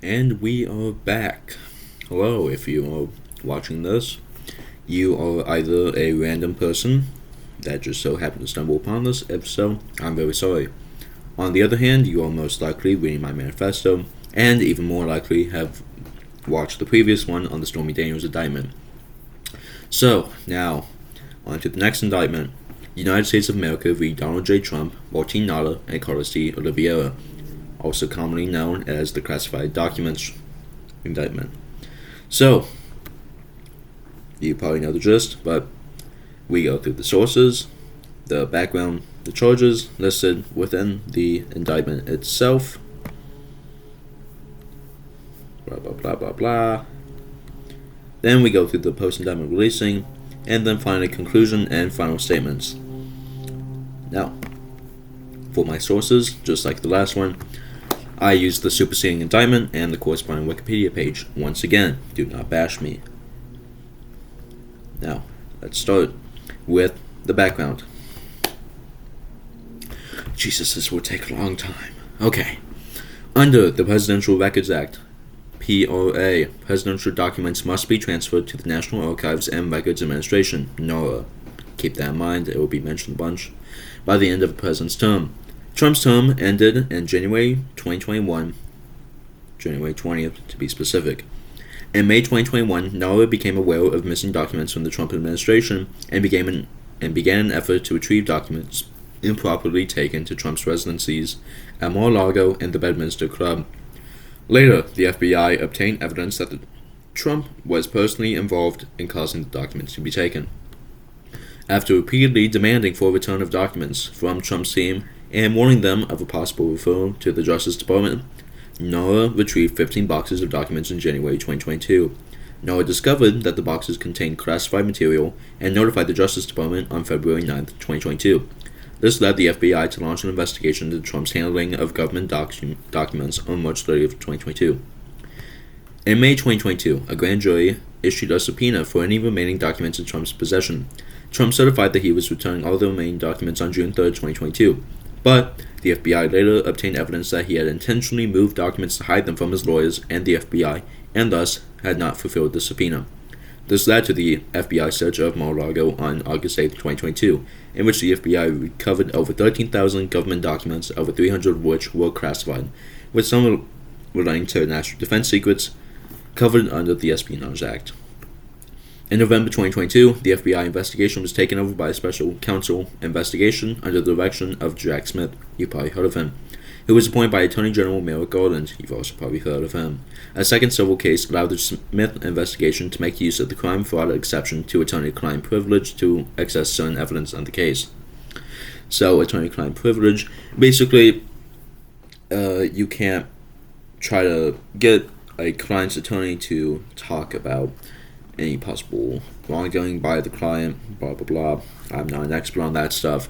And we are back. Hello, if you are watching this, you are either a random person that just so happened to stumble upon this. If so, I'm very sorry. On the other hand, you are most likely reading my manifesto, and even more likely have watched the previous one on the Stormy Daniels indictment. So, now, on to the next indictment. United States of America v. Donald J. Trump, Martin Nada, and Carlos D. Oliveira, also commonly known as the Classified Documents Indictment. So, you probably know the gist, but we go through the sources, the background, the charges listed within the indictment itself, blah blah blah blah blah. Then we go through the post-indictment releasing, and then finally conclusion and final statements. Now, for my sources, just like the last one, I used the superseding indictment and the corresponding Wikipedia page. Once again, do not bash me. Now, let's start with the background. Jesus, this will take a long time. Okay. Under the Presidential Records Act, PRA, presidential documents must be transferred to the National Archives and Records Administration, NARA. Keep that in mind, it will be mentioned a bunch. By the end of the president's term. Trump's term ended in January 2021, January 20th to be specific. In May 2021, NARA became aware of missing documents from the Trump administration and began an effort to retrieve documents improperly taken to Trump's residencies at Mar-a-Lago and the Bedminster Club. Later, the FBI obtained evidence that Trump was personally involved in causing the documents to be taken. After repeatedly demanding for a return of documents from Trump's team and warning them of a possible referral to the Justice Department, NARA retrieved 15 boxes of documents in January 2022. NARA discovered that the boxes contained classified material and notified the Justice Department on February 9, 2022. This led the FBI to launch an investigation into Trump's handling of government documents on March 30, 2022. In May 2022, a grand jury issued a subpoena for any remaining documents in Trump's possession. Trump certified that he was returning all the remaining documents on June 3, 2022, but the FBI later obtained evidence that he had intentionally moved documents to hide them from his lawyers and the FBI, and thus had not fulfilled the subpoena. This led to the FBI search of Mar-a-Lago on August 8, 2022, in which the FBI recovered over 13,000 government documents, over 300 of which were classified, with some relating to national defense secrets covered under the Espionage Act. In November 2022, the FBI investigation was taken over by a special counsel investigation under the direction of Jack Smith, you've probably heard of him, who was appointed by Attorney General Merrick Garland, you've also probably heard of him. A second civil case allowed the Smith investigation to make use of the crime-fraud exception to attorney-client privilege to access certain evidence on the case. So, attorney-client privilege, basically, you can't try to get a client's attorney to talk about any possible wrongdoing by the client, blah blah blah. I'm not an expert on that stuff,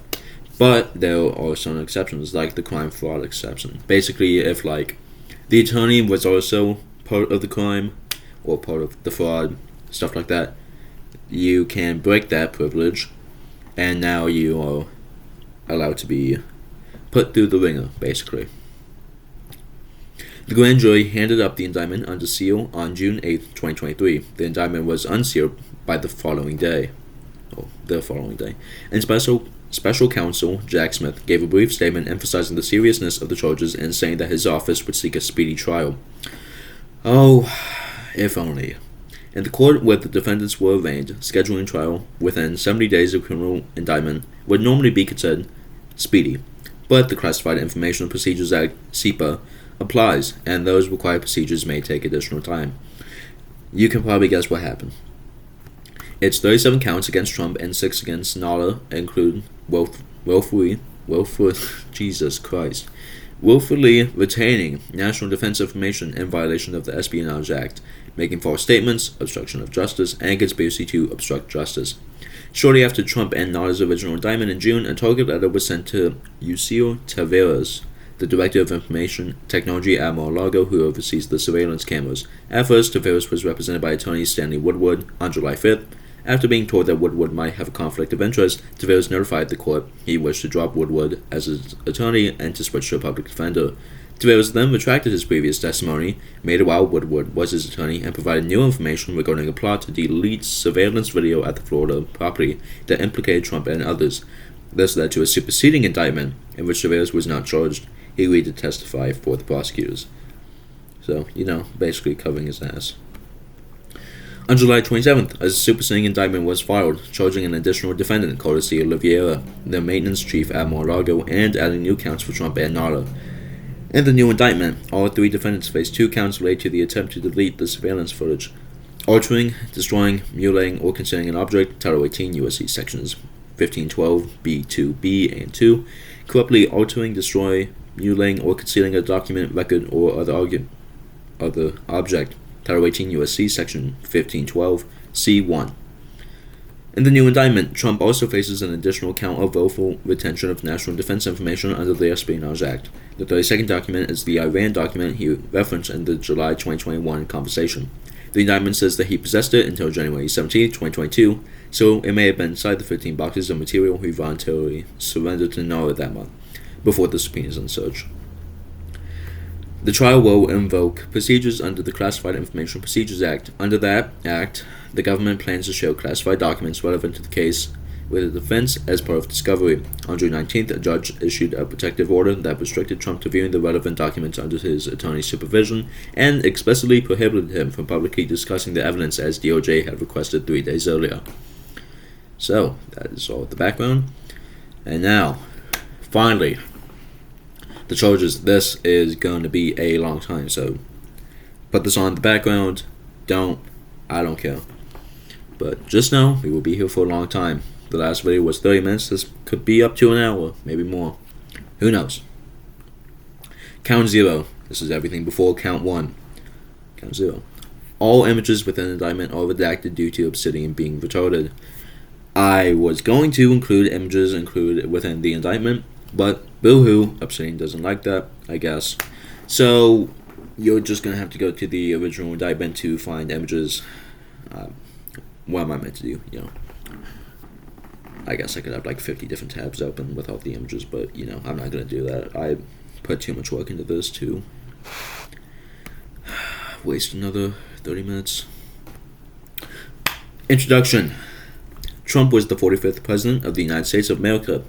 but there are some exceptions, like the crime fraud exception. Basically, if the attorney was also part of the crime or part of the fraud, stuff like that, you can break that privilege, and now you are allowed to be put through the ringer, basically. The grand jury handed up the indictment under seal on June 8, 2023. The indictment was unsealed by the following day. And special counsel Jack Smith gave a brief statement emphasizing the seriousness of the charges and saying that his office would seek a speedy trial. Oh, if only. In the court where the defendants were arraigned, scheduling trial within 70 days of criminal indictment would normally be considered speedy, but the Classified Information Procedures Act, CIPA, applies, and those required procedures may take additional time. You can probably guess what happened. It's 37 counts against Trump and 6 against Nada, include willfully retaining national defense information in violation of the Espionage Act, making false statements, obstruction of justice, and conspiracy to obstruct justice. Shortly after Trump and Nada's original indictment in June, a target letter was sent to Yuscil Taveras, the Director of Information Technology at Mar-a-Lago, who oversees the surveillance cameras. At first, Taveras was represented by attorney Stanley Woodward. On July 5th, after being told that Woodward might have a conflict of interest, Taveras notified the court he wished to drop Woodward as his attorney and to switch to a public defender. Tavares then retracted his previous testimony, made it while Woodward was his attorney, and provided new information regarding a plot to delete surveillance video at the Florida property that implicated Trump and others. This led to a superseding indictment in which Tavares was not charged. He agreed to testify for the prosecutors. So, basically covering his ass. On July 27th, a superseding indictment was filed, charging an additional defendant, Courtesy Oliveira, the maintenance chief at Mar-a-Lago, and adding new counts for Trump and Nara. In the new indictment, all three defendants faced 2 counts related to the attempt to delete the surveillance footage: altering, destroying, mutilating, or concealing an object, Title 18 U.S.C. Sections 1512 B2b and 2, corruptly altering, destroy, mutilating, or concealing a document, record, or other object, Title 18 U.S.C. Section 1512 C1. In the new indictment, Trump also faces an additional count of willful retention of national defense information under the Espionage Act. The 32nd document is the Iran document he referenced in the July 2021 conversation. The indictment says that he possessed it until January 17, 2022, so it may have been inside the 15 boxes of material he voluntarily surrendered to Nara that month, before the subpoenas and search. The trial will invoke procedures under the Classified Information Procedures Act. Under that act, the government plans to show classified documents relevant to the case with the defense as part of discovery. On June 19th, a judge issued a protective order that restricted Trump to viewing the relevant documents under his attorney's supervision and explicitly prohibited him from publicly discussing the evidence as DOJ had requested 3 days earlier. So, that is all the background. And now, finally, the charges. This is going to be a long time, so put this on the background. I don't care. But just know, we will be here for a long time. The last video was 30 minutes. This could be up to an hour, maybe more. Who knows? Count 0. This is everything before count 1. Count 0. All images within the indictment are redacted due to Obsidian being retarded. I was going to include images included within the indictment, but boo-hoo, Obsidian doesn't like that, I guess. So, you're just going to have to go to the original indictment to find images. What am I meant to do? I guess I could have like 50 different tabs open without the images, but, I'm not going to do that. I put too much work into this to waste another 30 minutes. Introduction. Trump was the 45th President of the United States of America.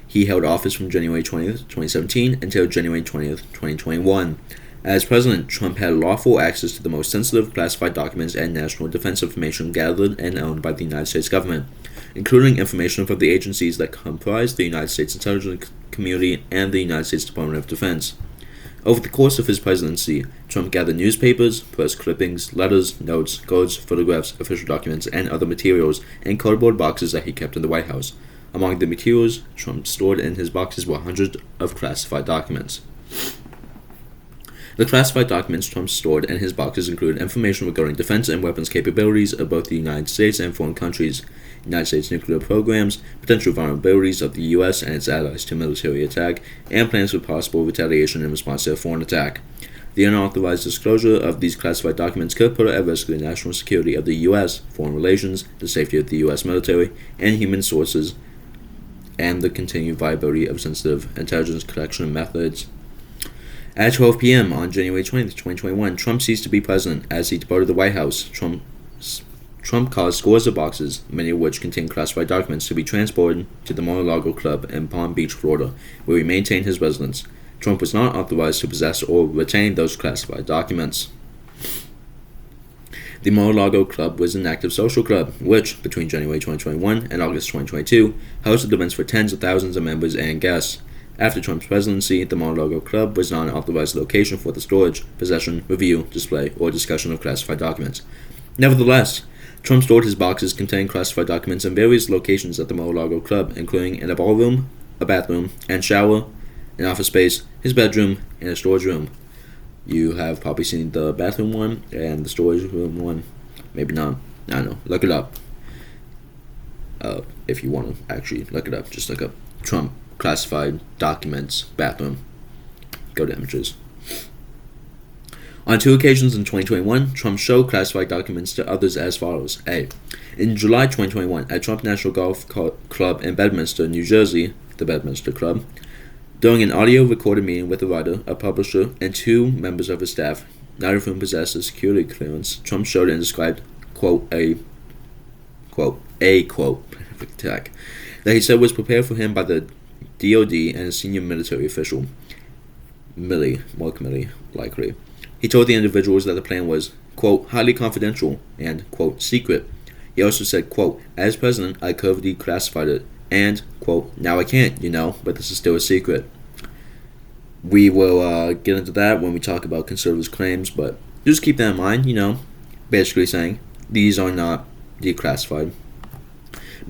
He held office from January 20th, 2017 until January 20th, 2021. As president, Trump had lawful access to the most sensitive classified documents and national defense information gathered and owned by the United States government, including information from the agencies that comprise the United States intelligence community and the United States Department of Defense. Over the course of his presidency, Trump gathered newspapers, press clippings, letters, notes, cards, photographs, official documents, and other materials in cardboard boxes that he kept in the White House. Among the materials Trump stored in his boxes were hundreds of classified documents. The classified documents Trump stored in his boxes include information regarding defense and weapons capabilities of both the United States and foreign countries, United States nuclear programs, potential vulnerabilities of the U.S. and its allies to military attack, and plans for possible retaliation in response to a foreign attack. The unauthorized disclosure of these classified documents could put at risk the national security of the U.S., foreign relations, the safety of the U.S. military, and human sources, and the continued viability of sensitive intelligence collection methods. At 12 p.m. on January 20th, 2021, Trump ceased to be president as he departed the White House. Trump caused scores of boxes, many of which contained classified documents, to be transported to the Mar-a-Lago Club in Palm Beach, Florida, where he maintained his residence. Trump was not authorized to possess or retain those classified documents. The Mar-a-Lago Club was an active social club, which, between January 2021 and August 2022, hosted events for tens of thousands of members and guests. After Trump's presidency, the Mar-a-Lago Club was not an authorized location for the storage, possession, review, display, or discussion of classified documents. Nevertheless, Trump stored his boxes containing classified documents in various locations at the Mar-a-Lago Club, including in a ballroom, a bathroom, and shower, an office space, his bedroom, and a storage room. You have probably seen the bathroom one and the storage room one. Maybe not. I don't know. Look it up. If you want to actually look it up, just look up Trump classified documents bathroom. Go to images. On 2 occasions in 2021, Trump showed classified documents to others as follows. A. In July 2021, at Trump National Golf Club in Bedminster, New Jersey, the Bedminster Club, During an audio-recorded meeting with a writer, a publisher, and two members of his staff, neither of whom possessed a security clearance, Trump showed and described, quote, a attack that he said was prepared for him by the DoD and a senior military official. Millie, likely. He told the individuals that the plan was, quote, highly confidential and, quote, secret. He also said, quote, as president, I could have declassified it, and, quote, now I can't, but this is still a secret. We will get into that when we talk about conservatives' claims, but just keep that in mind, basically saying these are not declassified.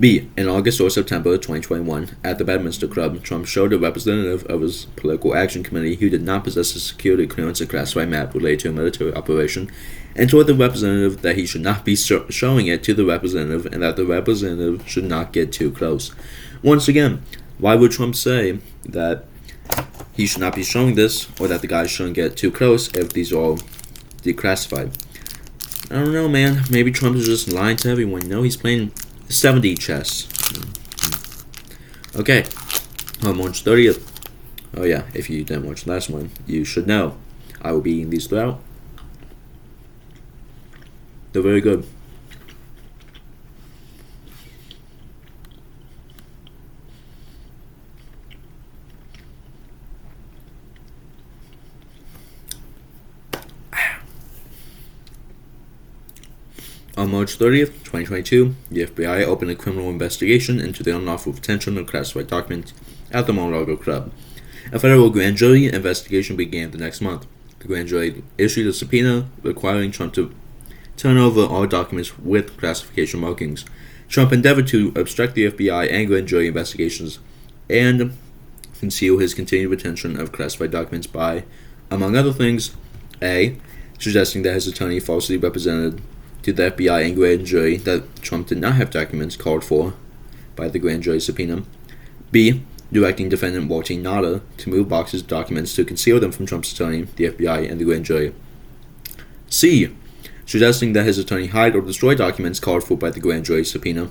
B. In August or September 2021, at the Bedminster Club, Trump showed a representative of his political action committee who did not possess a security clearance a classified map related to a military operation, and told the representative that he should not be showing it to the representative and that the representative should not get too close. Once again, why would Trump say that he should not be showing this or that the guy shouldn't get too close if these are all declassified? I don't know, man. Maybe Trump is just lying to everyone. He's playing 7D chess. Okay. On March 30th. Oh yeah, if you didn't watch the last one, you should know. I will be eating these throughout. They're very good. On March 30th, 2022, the FBI opened a criminal investigation into the unlawful retention of classified documents at the Mar-a-Lago Club. A federal grand jury investigation began the next month. The grand jury issued a subpoena requiring Trump to turn over all documents with classification markings. Trump endeavored to obstruct the FBI and grand jury investigations and conceal his continued retention of classified documents by, among other things, A. Suggesting that his attorney falsely represented to the FBI and grand jury that Trump did not have documents called for by the grand jury subpoena. B. Directing defendant Walter Nader to move boxes of documents to conceal them from Trump's attorney, the FBI, and the grand jury. C. Suggesting that his attorney hide or destroy documents called for by the grand jury subpoena.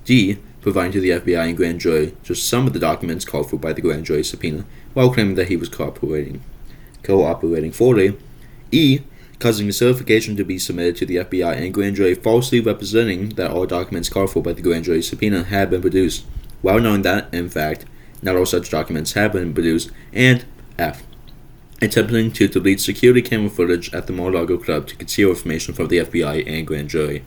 D. Providing to the FBI and grand jury just some of the documents called for by the grand jury subpoena, while claiming that he was cooperating fully. E. Causing the certification to be submitted to the FBI and grand jury falsely representing that all documents called for by the grand jury subpoena had been produced, while knowing that, in fact, not all such documents have been produced. And F. Attempting to delete security camera footage at the Mar-a-Lago Club to conceal information from the FBI and grand jury.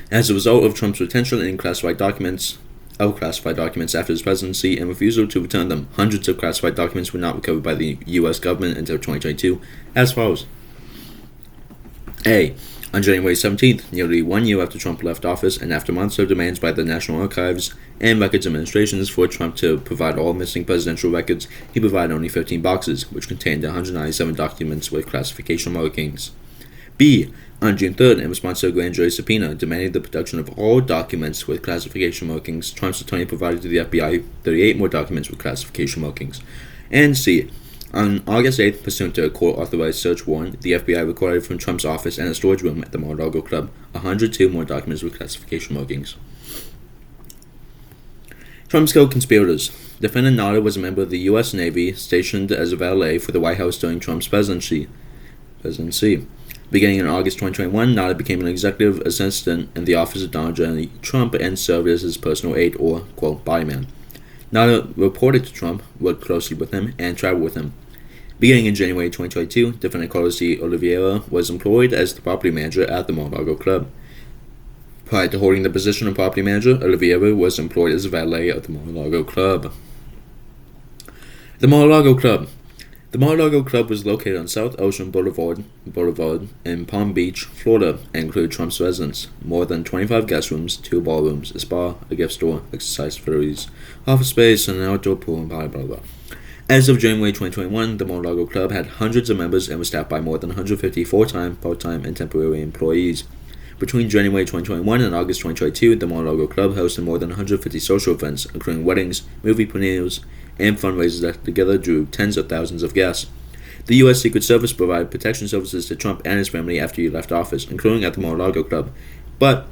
As a result of Trump's retention of classified documents after his presidency and refusal to return them, hundreds of classified documents were not recovered by the U.S. government until 2022, as follows. A. On January 17th, nearly 1 year after Trump left office and after months of demands by the National Archives and Records Administrations for Trump to provide all missing presidential records, he provided only 15 boxes, which contained 197 documents with classification markings. B. On June 3rd, in response to a grand jury subpoena demanding the production of all documents with classification markings, Trump's attorney provided to the FBI 38 more documents with classification markings. And C. On August 8th, pursuant to a court-authorized search warrant, the FBI recorded from Trump's office and a storage room at the Mar-a-Lago Club 102 more documents with classification markings. Trump's co-conspirators. Defendant Nader was a member of the U.S. Navy stationed as a valet for the White House during Trump's presidency. Beginning in August 2021, Nader became an executive assistant in the office of Donald J. Trump and served as his personal aide or, quote, body man. Nader reported to Trump, worked closely with him, and traveled with him. Beginning in January 2022, defendant Carlos C. Oliveira was employed as the property manager at the Mar-a-Lago Club. Prior to holding the position of property manager, Oliveira was employed as a valet at the Mar-a-Lago Club. The Mar-a-Lago Club. The Mar-a-Lago Club was located on South Ocean Boulevard in Palm Beach, Florida, and included Trump's residence, more than 25 guest rooms, 2 ballrooms, a spa, a gift store, exercise facilities, office space, and an outdoor pool, and blah, blah, blah. As of January 2021, the Mar-a-Lago Club had hundreds of members and was staffed by more than 150 full-time, part-time, and temporary employees. Between January 2021 and August 2022, the Mar-a-Lago Club hosted more than 150 social events, including weddings, movie premieres, and fundraisers that together drew tens of thousands of guests. The U.S. Secret Service provided protection services to Trump and his family after he left office, including at the Mar-a-Lago Club, but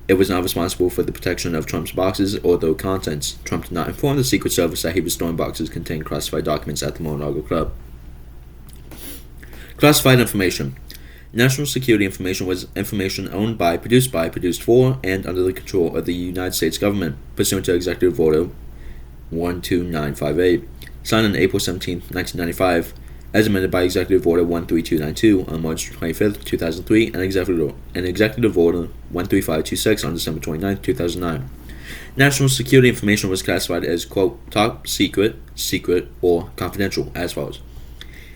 It was not responsible for the protection of Trump's boxes or their contents. Trump did not inform the Secret Service that he was storing boxes containing classified documents at the Mar-a-Lago Club. Classified information. National security information was information owned by, produced for, and under the control of the United States government, pursuant to Executive Order 12958, signed on April 17, 1995, as amended by Executive Order 13292 on March 25, 2003, and Executive Order 13526 on December 29, 2009. National security information was classified as, quote, top secret, secret, or confidential, as follows.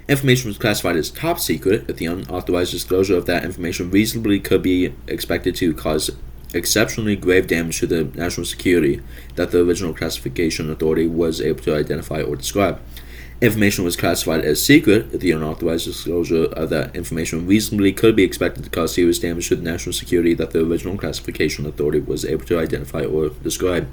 Information was classified as top secret if the unauthorized disclosure of that information reasonably could be expected to cause exceptionally grave damage to the national security that the original classification authority was able to identify or describe. Information was classified as secret if the unauthorized disclosure of that information reasonably could be expected to cause serious damage to the national security that the original classification authority was able to identify or describe.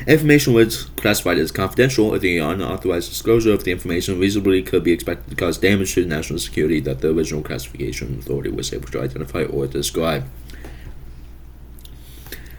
Information was classified as confidential if the unauthorized disclosure of the information reasonably could be expected to cause damage to the national security that the original classification authority was able to identify or describe.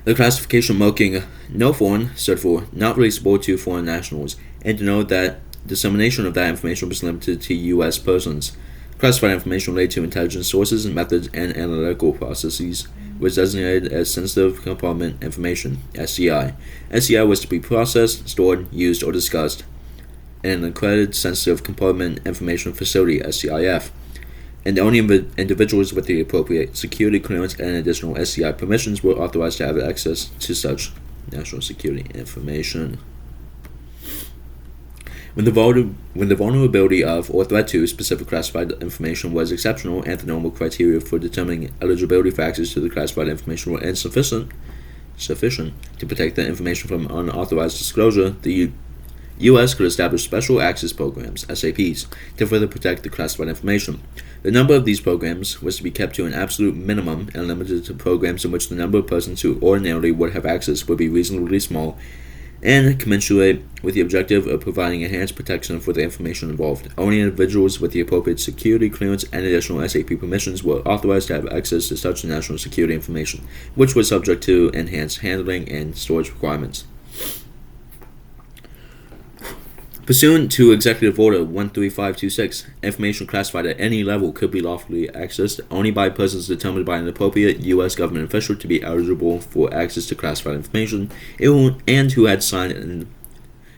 The classification marking no foreign stood for not releasable to foreign nationals, and denoted that dissemination of that information was limited to U.S. persons. Classified information related to intelligence sources, methods, and analytical processes was designated as sensitive compartment information, SCI. SCI was to be processed, stored, used, or discussed in an accredited sensitive compartment information facility, SCIF, and only individuals with the appropriate security clearance and additional SCI permissions were authorized to have access to such national security information. When the vulnerability of or threat to specific classified information was exceptional and the normal criteria for determining eligibility for access to the classified information were insufficient to protect the information from unauthorized disclosure, the U.S. could establish special access programs, SAPs, to further protect the classified information. The number of these programs was to be kept to an absolute minimum and limited to programs in which the number of persons who ordinarily would have access would be reasonably small and commensurate with the objective of providing enhanced protection for the information involved. Only individuals with the appropriate security clearance and additional SAP permissions were authorized to have access to such national security information, which was subject to enhanced handling and storage requirements. Pursuant to Executive Order 13526, information classified at any level could be lawfully accessed only by persons determined by an appropriate U.S. government official to be eligible for access to classified information and who had signed an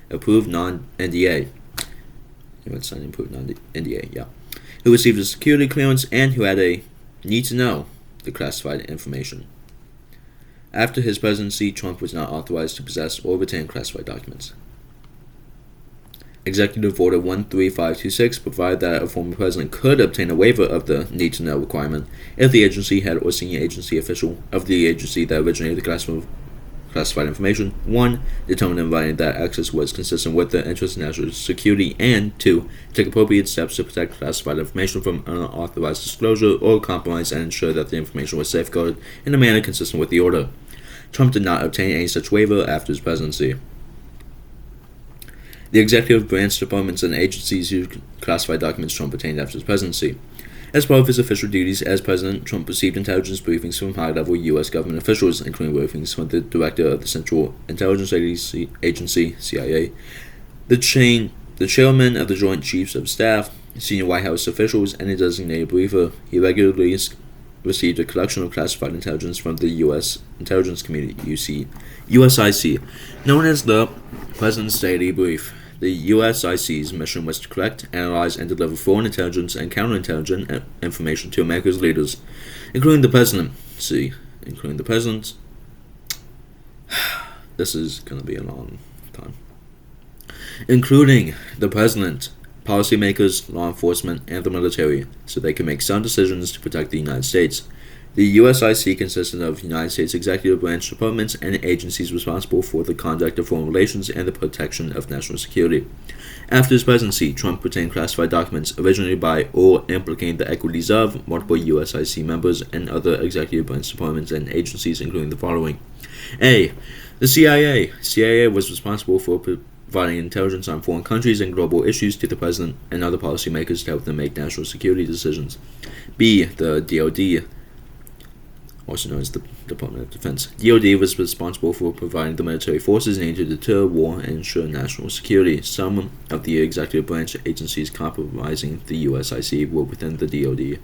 approved non-NDA. Who received a security clearance and who had a need to know the classified information. After his presidency, Trump was not authorized to possess or retain classified documents. Executive Order 13526 provided that a former president could obtain a waiver of the need-to-know requirement if the agency head or senior agency official of the agency that originated the classified information, 1. determined in writing that access was consistent with the interest of national security, and 2. take appropriate steps to protect classified information from unauthorized disclosure or compromise and ensure that the information was safeguarded in a manner consistent with the order. Trump did not obtain any such waiver after his presidency. The executive branch departments and agencies used classified documents Trump obtained after his presidency. As part of his official duties as president, Trump received intelligence briefings from high-level U.S. government officials, including briefings from the director of the Central Intelligence Agency, CIA, the chairman of the Joint Chiefs of Staff, senior White House officials, and a designated briefer. He regularly received a collection of classified intelligence from the U.S. Intelligence Community, USIC, known as the President's Daily Brief. The USIC's mission was to collect, analyze, and deliver foreign intelligence and counterintelligence information to America's leaders, including the President. This is going to be a long time. Including the President, policymakers, law enforcement, and the military, so they can make sound decisions to protect the United States. The USIC consisted of United States executive branch departments and agencies responsible for the conduct of foreign relations and the protection of national security. After his presidency, Trump retained classified documents originated by or implicating the equities of multiple USIC members and other executive branch departments and agencies, including the following. A. The CIA. CIA was responsible for providing intelligence on foreign countries and global issues to the president and other policymakers to help them make national security decisions. B. The DoD. also known as the Department of Defense. DoD was responsible for providing the military forces needed to deter war and ensure national security. Some of the executive branch agencies comprising the USIC were within the DoD.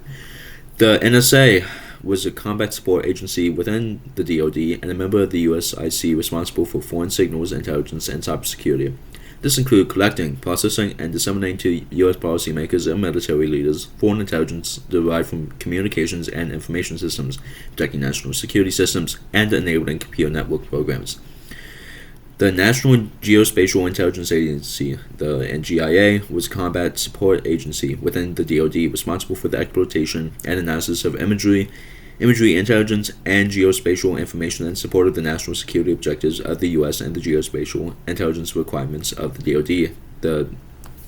The NSA was a combat support agency within the DoD and a member of the USIC responsible for foreign signals, intelligence, and cybersecurity. This included collecting, processing, and disseminating to U.S. policymakers and military leaders foreign intelligence derived from communications and information systems, protecting national security systems, and enabling computer network programs. The National Geospatial Intelligence Agency, the NGIA, was a combat support agency within the DoD responsible for the exploitation and analysis of imagery intelligence, and geospatial information in support of the national security objectives of the U.S. and the geospatial intelligence requirements of the DoD, the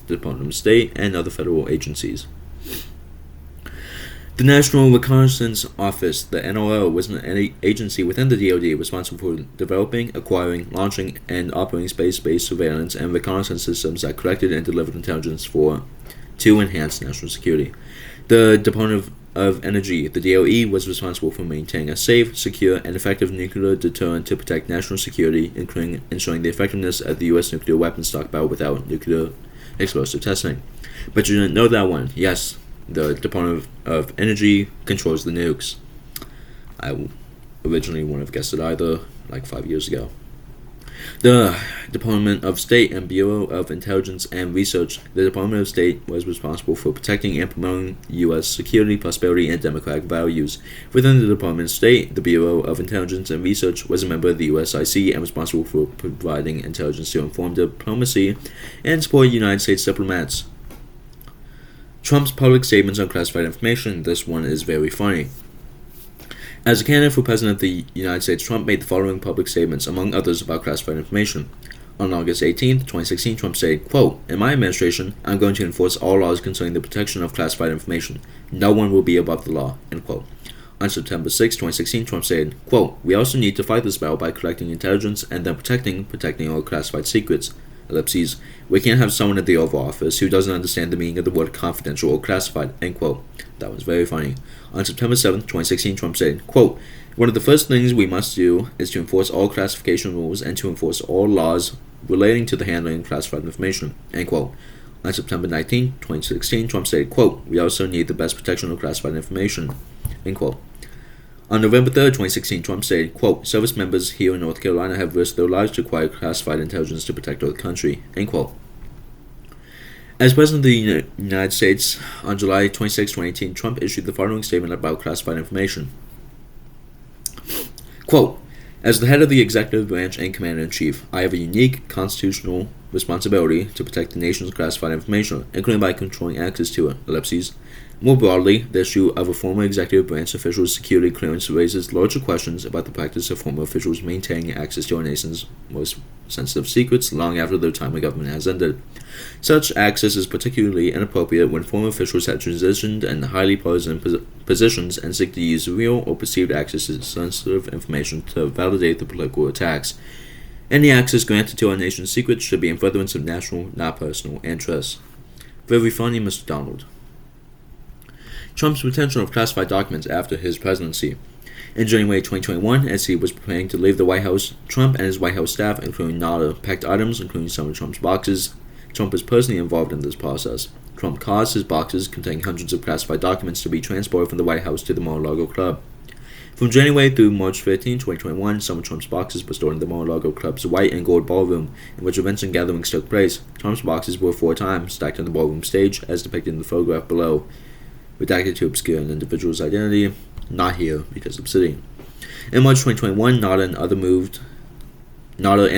Department of State, and other federal agencies. The National Reconnaissance Office, the NRO, was an agency within the DoD responsible for developing, acquiring, launching, and operating space-based surveillance and reconnaissance systems that collected and delivered intelligence to enhance national security. The Department of Energy, the DOE, was responsible for maintaining a safe, secure, and effective nuclear deterrent to protect national security, including ensuring the effectiveness of the U.S. nuclear weapons stockpile without nuclear explosive testing. But you didn't know that one. Yes, the Department of Energy controls the nukes. I originally wouldn't have guessed it either, like 5 years ago. The Department of State and Bureau of Intelligence and Research. The Department of State was responsible for protecting and promoting U.S. security, prosperity, and democratic values. Within the Department of State, the Bureau of Intelligence and Research was a member of the USIC and responsible for providing intelligence to inform diplomacy and support United States diplomats. Trump's public statements on classified information. This one is very funny. As a candidate for President of the United States, Trump made the following public statements, among others, about classified information. On August 18, 2016, Trump said, quote, "In my administration, I'm going to enforce all laws concerning the protection of classified information. No one will be above the law," end quote. On September 6, 2016, Trump said, quote, "We also need to fight this battle by collecting intelligence and then protecting all classified secrets. Ellipses. We can't have someone in the Oval Office who doesn't understand the meaning of the word confidential or classified," end quote. That was very funny. On September 7, 2016, Trump said, quote, "One of the first things we must do is to enforce all classification rules and to enforce all laws relating to the handling of classified information," end quote. On September 19, 2016, Trump said, quote, "We also need the best protection of classified information," end quote. On November 3, 2016, Trump said, quote, "Service members here in North Carolina have risked their lives to acquire classified intelligence to protect our country," end quote. As President of the United States, on July 26, 2018, Trump issued the following statement about classified information. Quote, "As the head of the executive branch and commander-in-chief, I have a unique constitutional responsibility to protect the nation's classified information, including by controlling access to it. Ellipses. More broadly, the issue of a former executive branch official's security clearance raises larger questions about the practice of former officials maintaining access to our nation's most sensitive secrets long after their time in government has ended. Such access is particularly inappropriate when former officials have transitioned in highly partisan positions and seek to use real or perceived access to sensitive information to validate their political attacks. Any access granted to our nation's secrets should be in furtherance of national, not personal, interests." Very funny, Mr. Donald. Trump's retention of classified documents after his presidency. In January 2021, as he was preparing to leave the White House, Trump and his White House staff, including NADA, packed items, including some of Trump's boxes. Trump was personally involved in this process. Trump caused his boxes containing hundreds of classified documents to be transported from the White House to the Mar-a-Lago Club. From January through March 15, 2021, some of Trump's boxes were stored in the Mar-a-Lago Club's white and gold ballroom, in which events and gatherings took place. Trump's boxes were 4 times stacked on the ballroom stage, as depicted in the photograph below. Redacted to obscure an individual's identity, not here because obsidian. In March 2021, NADA and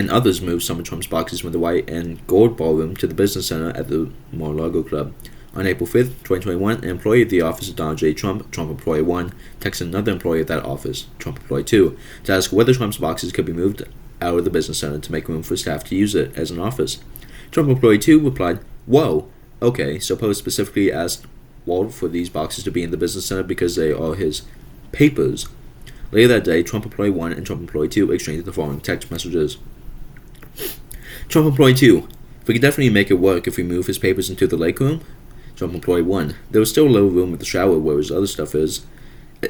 others moved some of Trump's boxes from the white and gold ballroom to the business center at the Mar-a-Lago Club. On April 5th, 2021, an employee of the office of Donald J. Trump, Trump Employee 1, texted another employee of that office, Trump Employee 2, to ask whether Trump's boxes could be moved out of the business center to make room for staff to use it as an office. Trump Employee 2 replied, "Whoa, okay," so Post specifically asked Wald for these boxes to be in the business center because they are his papers. Later that day, Trump Employee 1 and Trump Employee 2 exchanged the following text messages. Trump Employee 2, "We could definitely make it work if we move his papers into the lake room." Trump Employee 1, "There was still a little room with the shower where his other stuff is.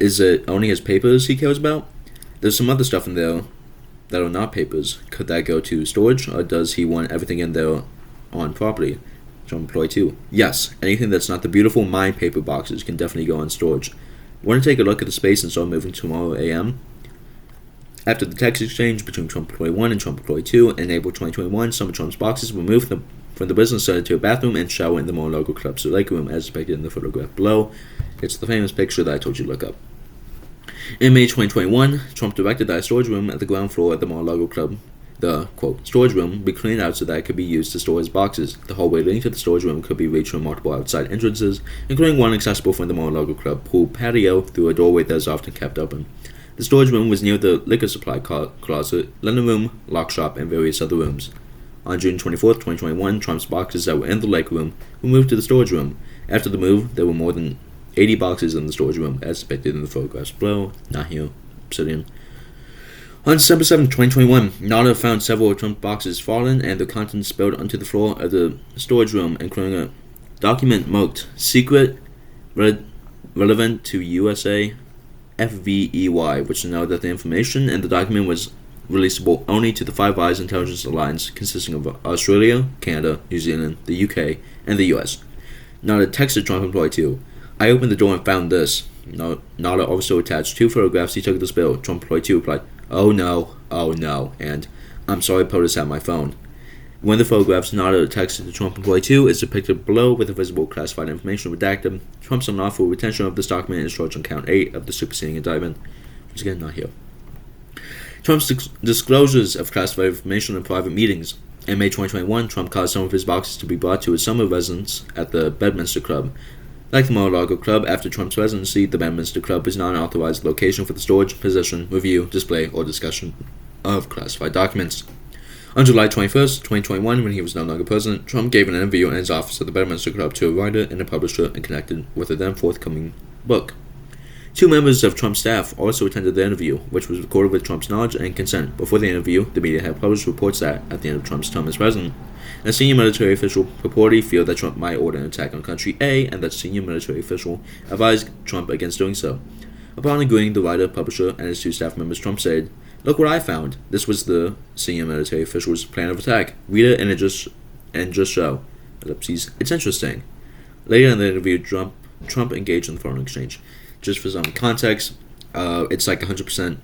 Is it only his papers he cares about? There's some other stuff in there that are not papers. Could that go to storage, or does he want everything in there on property? Trump employee 2. Yes, anything that's not the beautiful My Paper boxes can definitely go on storage. Want to take a look at the space and start moving tomorrow a.m.? After the text exchange between Trump employee 1 and Trump employee 2 in April 2021, some of Trump's boxes were moved from the business center to a bathroom and shower in the Mar-a-Lago Club's lake room, as depicted in the photograph below. It's the famous picture that I told you to look up. In May 2021, Trump directed that a storage room at the ground floor at the Mar-a-Lago Club, the, quote, storage room, be cleaned out so that it could be used to store his boxes. The hallway leading to the storage room could be reached from multiple outside entrances, including one accessible from the Mar-a-Lago Club pool patio through a doorway that is often kept open. The storage room was near the liquor supply closet, linen room, lock shop, and various other rooms. On June 24, 2021, Trump's boxes that were in the lake room were moved to the storage room. After the move, there were more than 80 boxes in the storage room, as depicted in the photographs below. Not here. Obsidian. On December 7, 2021, NASA found several of Trump's boxes fallen and their contents spilled onto the floor of the storage room, including a document marked Secret Relevant to USA FVEY, which denoted that the information in the document was releasable only to the Five Eyes intelligence alliance consisting of Australia, Canada, New Zealand, the UK, and the US. NASA texted Trump employee 2. I opened the door and found this. NASA also attached 2 photographs he took of the spill. Trump employee 2 replied, oh no, and I'm sorry I put this at my phone. One of the photographs NASA texted to Trump employee 2 is depicted below with the visible classified information redacted. Trump's unlawful retention of this document is charged on count 8 of the superseding indictment. Once again, not here. Trump's disclosures of classified information in private meetings. In May 2021, Trump caused some of his boxes to be brought to his summer residence at the Bedminster Club. Like the Mar-a-Lago Club, after Trump's residency, the Bedminster Club is not an authorized location for the storage, possession, review, display, or discussion of classified documents. On July 21st, 2021, when he was no longer president, Trump gave an interview in his office at the Bedminster Club to a writer and a publisher and connected with a then forthcoming book. 2 members of Trump's staff also attended the interview, which was recorded with Trump's knowledge and consent. Before the interview, the media had published reports that, at the end of Trump's term as president, a senior military official purportedly feared that Trump might order an attack on country A, and that senior military official advised Trump against doing so. Upon agreeing, the writer, publisher, and his 2 staff members, Trump said, "Look what I found. This was the senior military official's plan of attack. Read it and just show." Ellipses. It's interesting. Later in the interview, Trump engaged in the foreign exchange. Just for some context, it's like 100%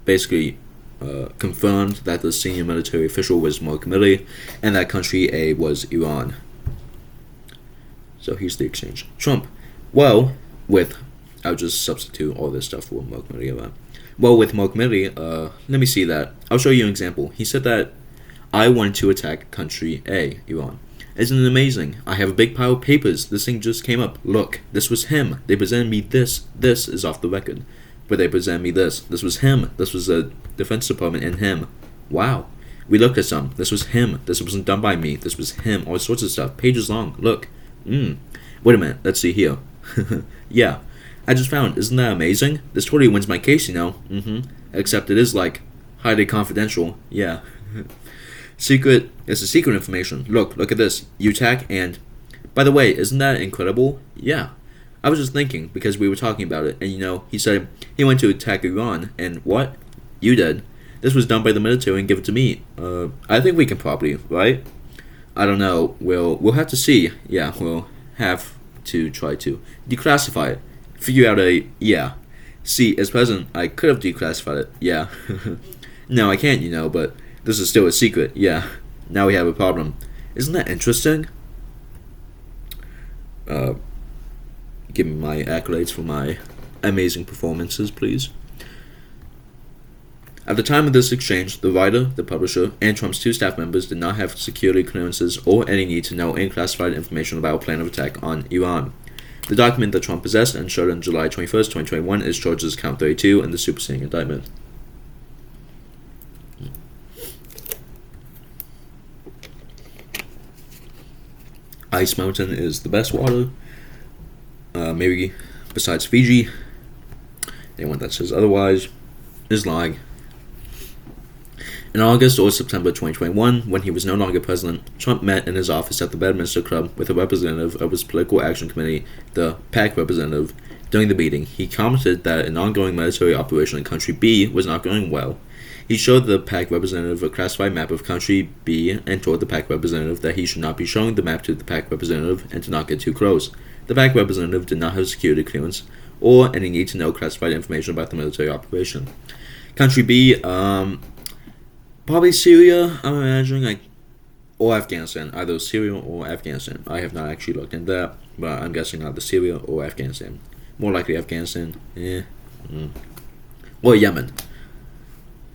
basically confirmed that the senior military official was Mark Milley, and that country A was Iran. So here's the exchange. Trump, I'll just substitute all this stuff for Mark Milley. With Mark Milley, let me see that. I'll show you an example. He said that I wanted to attack country A, Iran. Isn't it amazing? I have a big pile of papers. This thing just came up. Look, this was him. They presented me this. This is off the record. But they presented me this. This was him. This was the Defense Department and him. Wow. We looked at some. This was him. This wasn't done by me. This was him. All sorts of stuff. Pages long. Look. Wait a minute. Let's see here. Yeah. I just found. Isn't that amazing? This totally wins my case, you know. Except it is, like, highly confidential. Yeah. Secret. It's a secret information. Look at this. You attack and... By the way, isn't that incredible? Yeah. I was just thinking, because we were talking about it, and he said he went to attack Iran, and what? You did. This was done by the military and give it to me. I think we can probably, right? I don't know. We'll have to see. Yeah, we'll have to try to declassify it. Figure out yeah. See, as president, I could have declassified it. Yeah. No, I can't, but this is still a secret. Yeah. Now we have a problem. Isn't that interesting? Give me my accolades for my amazing performances, please. At the time of this exchange, the writer, the publisher, and Trump's 2 staff members did not have security clearances or any need to know any classified information about a plan of attack on Iran. The document that Trump possessed and showed on July 21st, 2021 is charged as count 32 in the superseding indictment. Ice Mountain is the best water. Maybe besides Fiji. Anyone that says otherwise is lying. In August or September 2021, when he was no longer president, Trump met in his office at the Bedminster Club with a representative of his Political Action Committee, the PAC representative. During the meeting, he commented that an ongoing military operation in Country B was not going well. He showed the PAC representative a classified map of Country B and told the PAC representative that he should not be showing the map to the PAC representative and to not get too close. The PAC representative did not have security clearance or any need to know classified information about the military operation. Country B, probably Syria, I'm imagining, or Afghanistan, either Syria or Afghanistan. I have not actually looked into that, but I'm guessing either Syria or Afghanistan. More likely Afghanistan, or Yemen.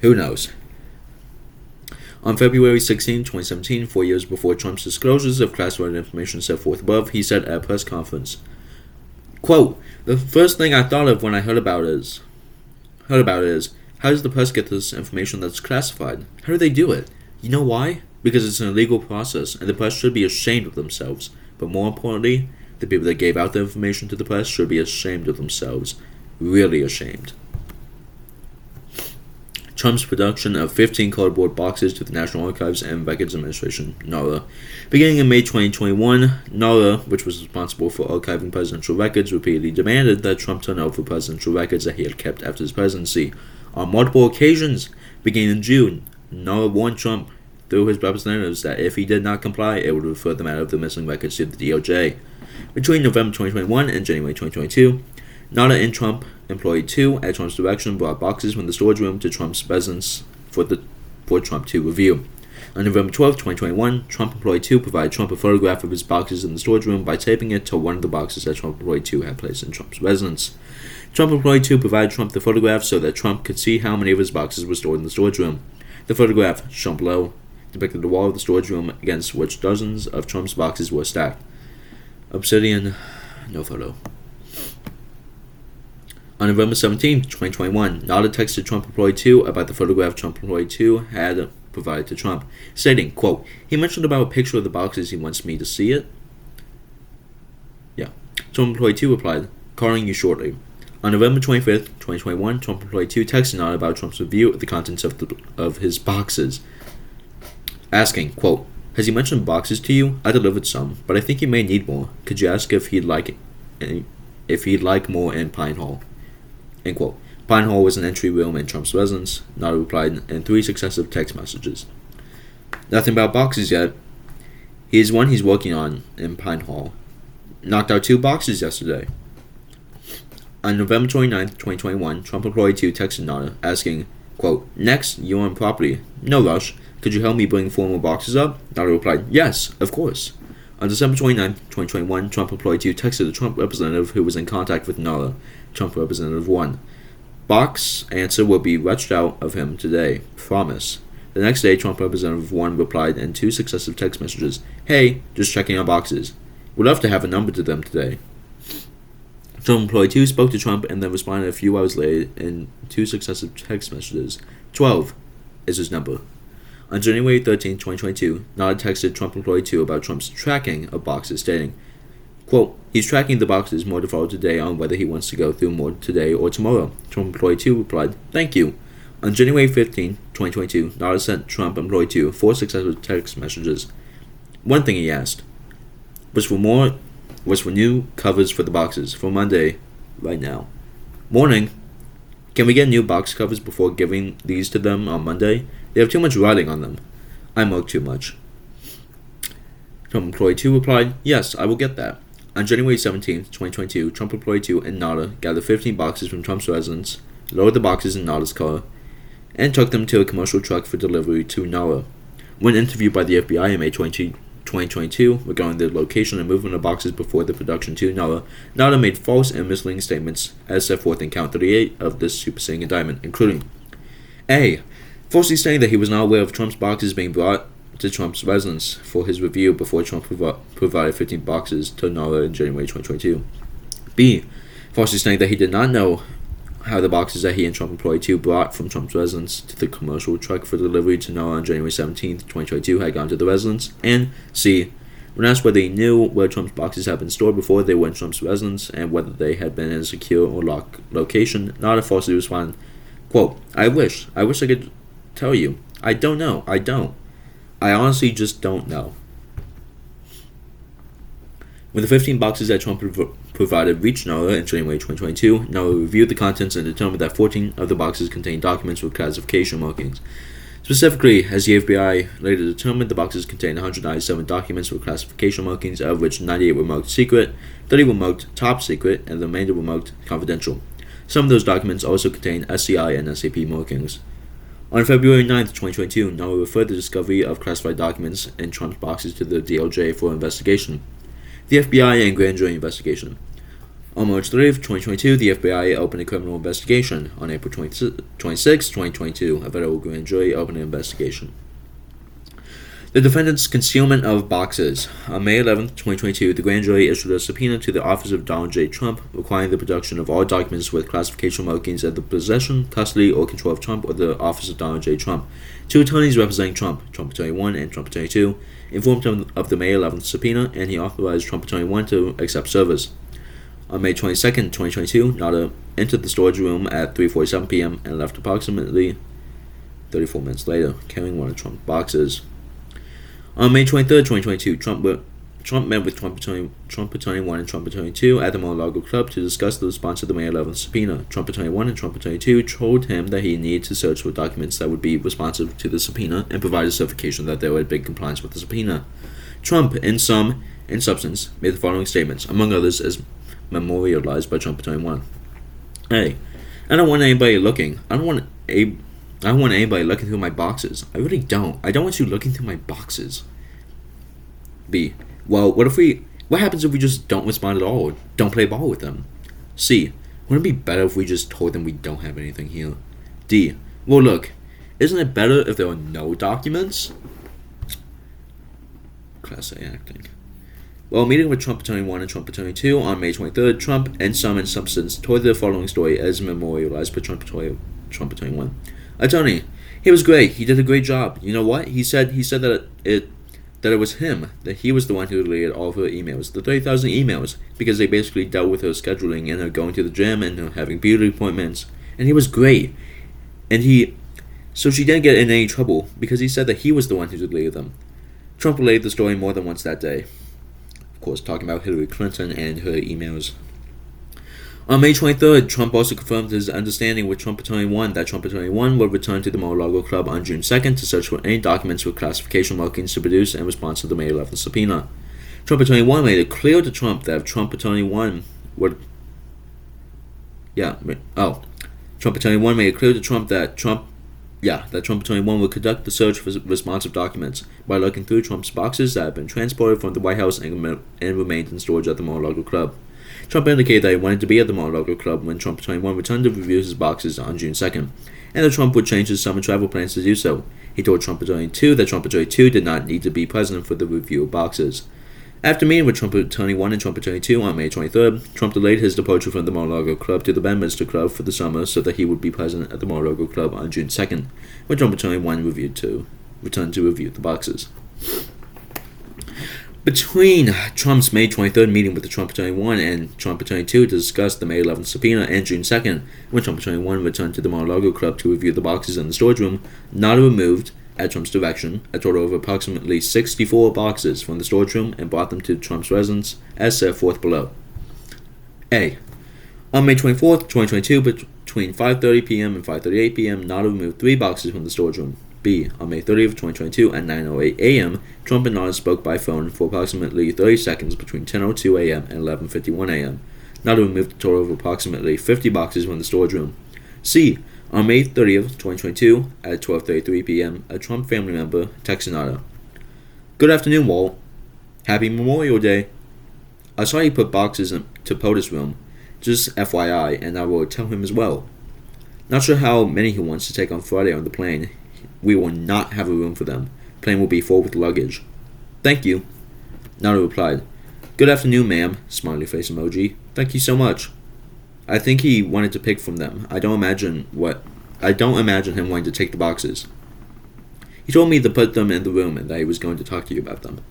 Who knows? On February 16, 2017, 4 years before Trump's disclosures of classified information set forth above, he said at a press conference, quote, "The first thing I thought of when I heard about it is, how does the press get this information that's classified? How do they do it? You know why? Because it's an illegal process, and the press should be ashamed of themselves. But more importantly, the people that gave out the information to the press should be ashamed of themselves. Really ashamed." Trump's production of 15 cardboard boxes to the National Archives and Records Administration, NARA. Beginning in May 2021, NARA, which was responsible for archiving presidential records, repeatedly demanded that Trump turn over presidential records that he had kept after his presidency. On multiple occasions, beginning in June, NARA warned Trump through his representatives that if he did not comply, it would refer the matter of the missing records to the DOJ. Between November 2021 and January 2022, NARA and Trump Employee 2, at Trump's direction, brought boxes from the storage room to Trump's residence for Trump to review. On November 12, 2021, Trump Employee 2 provided Trump a photograph of his boxes in the storage room by taping it to one of the boxes that Trump Employee 2 had placed in Trump's residence. Trump Employee 2 provided Trump the photograph so that Trump could see how many of his boxes were stored in the storage room. The photograph, shown below, depicted the wall of the storage room against which dozens of Trump's boxes were stacked. Obsidian, no photo. On November 17, 2021, NARA texted Trump Employee 2 about the photograph Trump Employee 2 had provided to Trump, stating, quote, "He mentioned about a picture of the boxes. He wants me to see it." Trump Employee 2 replied, "Calling you shortly." On November 25th, 2021, Trump Employee 2 texted NARA about Trump's review of the contents of his boxes, asking, quote, "Has he mentioned boxes to you? I delivered some, but I think he may need more. Could you ask if he'd like more in Pine Hall?" End quote. Pine Hall was an entry room in Trump's residence. NARA replied in 3 successive text messages. Nothing about boxes yet. Here's one he's working on in Pine Hall. Knocked out 2 boxes yesterday. On November 29th, 2021, Trump Employee 2 texted NARA, asking, quote, "Next, you're on property. No rush. Could you help me bring 4 more boxes up?" NARA replied, "Yes, of course." On December 29th, 2021, Trump Employee 2 texted the Trump representative who was in contact with NARA, Trump Representative 1. "Box answer will be retched out of him today. Promise." The next day, Trump Representative 1 replied in 2 successive text messages, "Hey, just checking our boxes. Would love to have a number to them today." Trump Employee 2 spoke to Trump and then responded a few hours later in 2 successive text messages. 12 is his number. On January 13, 2022, NARA texted Trump Employee 2 about Trump's tracking of boxes, stating, quote, "He's tracking the boxes, more to follow today on whether he wants to go through more today or tomorrow." Trump Employee 2 replied, "Thank you." On January 15, 2022, NARA sent Trump Employee 2 4 successive text messages. One thing he asked was for new covers for the boxes for Monday, right now. Morning. Can we get new box covers before giving these to them on Monday? They have too much writing on them. I work too much. Trump Employee 2 replied, "Yes, I will get that." On January 17, 2022, Trump Employee 2 and NARA gathered 15 boxes from Trump's residence, lowered the boxes in NARA's car, and took them to a commercial truck for delivery to NARA. When interviewed by the FBI in May 2022 regarding the location and movement of boxes before the production to NARA, NARA made false and misleading statements as set forth in Count 38 of this superseding indictment, including A. Falsely stating that he was not aware of Trump's boxes being brought to Trump's residence for his review before Trump provided 15 boxes to NARA in January 2022. B. Falsely stating that he did not know how the boxes that he and Trump Employee 2 brought from Trump's residence to the commercial truck for delivery to NARA on January 17, 2022 had gone to the residence. And C. When asked whether he knew where Trump's boxes had been stored before they were in Trump's residence and whether they had been in a secure or locked location, NARA falsely responded, quote, I wish I could tell you. I don't know. I don't. I honestly just don't know. When the 15 boxes that Trump provided reached NOAA in January 2022, NOAA reviewed the contents and determined that 14 of the boxes contained documents with classification markings. Specifically, as the FBI later determined, the boxes contained 197 documents with classification markings, of which 98 were marked secret, 30 were marked top secret, and the remainder were marked confidential. Some of those documents also contained SCI and SAP markings. On February 9, 2022, NOAA referred the discovery of classified documents in Trump's boxes to the DOJ for investigation. The FBI and grand jury investigation. On March 3, 2022, the FBI opened a criminal investigation. On April 26, 2022, a federal grand jury opened an investigation. The defendant's concealment of boxes. On May 11, 2022, the grand jury issued a subpoena to the office of Donald J. Trump, requiring the production of all documents with classification markings at the possession, custody, or control of Trump or the office of Donald J. Trump. Two attorneys representing Trump, Trump Attorney 1 and Trump Attorney 2, informed him of the May 11th subpoena, and he authorized Trump Attorney 1 to accept service. On May 22, 2022, Nada entered the storage room at 3:47 p.m. and left approximately 34 minutes later, carrying one of Trump's boxes. On May 23, 2022, Trump met with Trump Attorney 1 and Trump Attorney 2 at the Mar-a-Lago Club to discuss the response to the May 11th subpoena. Trump Attorney 1 and Trump Attorney 2 told him that he needed to search for documents that would be responsive to the subpoena and provide a certification that they were in big compliance with the subpoena. Trump, in substance, made the following statements, among others, as memorialized by Trump Attorney 1. A. I don't want anybody looking. I don't want anybody looking through my boxes. I really don't. I don't want you looking through my boxes. B. Well, what happens if we just don't respond at all or don't play ball with them? C. Wouldn't it be better if we just told them we don't have anything here? D. Well, look, isn't it better if there are no documents? Class A acting. While meeting with Trump Attorney 1 and Trump Attorney 2 on May 23rd, Trump, in substance, told the following story as memorialized by Trump Attorney 1. Attorney, he was great. He did a great job. You know what? He said that it was him, that he was the one who deleted all of her emails, the 30,000 emails, because they basically dealt with her scheduling and her going to the gym and her having beauty appointments. And he was great. So she didn't get in any trouble because he said that he was the one who deleted them. Trump relayed the story more than once that day. Of course, talking about Hillary Clinton and her emails. On May 23rd, Trump also confirmed his understanding with Trump Attorney 1 that Trump Attorney 1 would return to the Mar-a-Lago Club on June 2nd to search for any documents with classification markings to produce in response to the May 11th subpoena. Trump Attorney 1 made it clear to Trump that if Trump Attorney 1 would... Trump Attorney 1 made it clear to Trump that Trump Attorney 1 would conduct the search for responsive documents by looking through Trump's boxes that had been transported from the White House and remained in storage at the Mar-a-Lago Club. Trump indicated that he wanted to be at the Mar-a-Lago Club when Trump Attorney 1 returned to review his boxes on June 2nd, and that Trump would change his summer travel plans to do so. He told Trump Attorney 2 that Trump Attorney 2 did not need to be present for the review of boxes. After meeting with Trump Attorney 1 and Trump Attorney 2 on May 23rd, Trump delayed his departure from the Mar-a-Lago Club to the Bedminster Club for the summer so that he would be present at the Mar-a-Lago Club on June 2nd, when Trump Attorney 1 returned to review the boxes. Between Trump's May 23rd meeting with the Trump Attorney 1 and Trump Attorney 2 to discuss the May 11th subpoena and June 2nd, when Trump Attorney 1 returned to the Mar-a-Lago Club to review the boxes in the storage room, Nada removed, at Trump's direction, a total of approximately 64 boxes from the storage room and brought them to Trump's residence, as set forth below. A. On May 24th, 2022, between 5:30 p.m. and 5:38 p.m., Nada removed 3 boxes from the storage room. B. On May 30th, 2022, at 9:08 a.m., Trump and Nada spoke by phone for approximately 30 seconds between 10:02 a.m. and 11:51 a.m. Nada removed a total of approximately 50 boxes from the storage room. C. On May 30th, 2022, at 12:33 p.m., a Trump family member texted Nada. Good afternoon, Walt. Happy Memorial Day. I saw you put boxes into POTUS room. Just FYI, and I will tell him as well. Not sure how many he wants to take on Friday on the plane. We will not have a room for them. Plane will be full with luggage. Thank you. Nada replied. Good afternoon, ma'am. Smiley face emoji. Thank you so much. I think he wanted to pick from them. I don't imagine him wanting to take the boxes. He told me to put them in the room and that he was going to talk to you about them.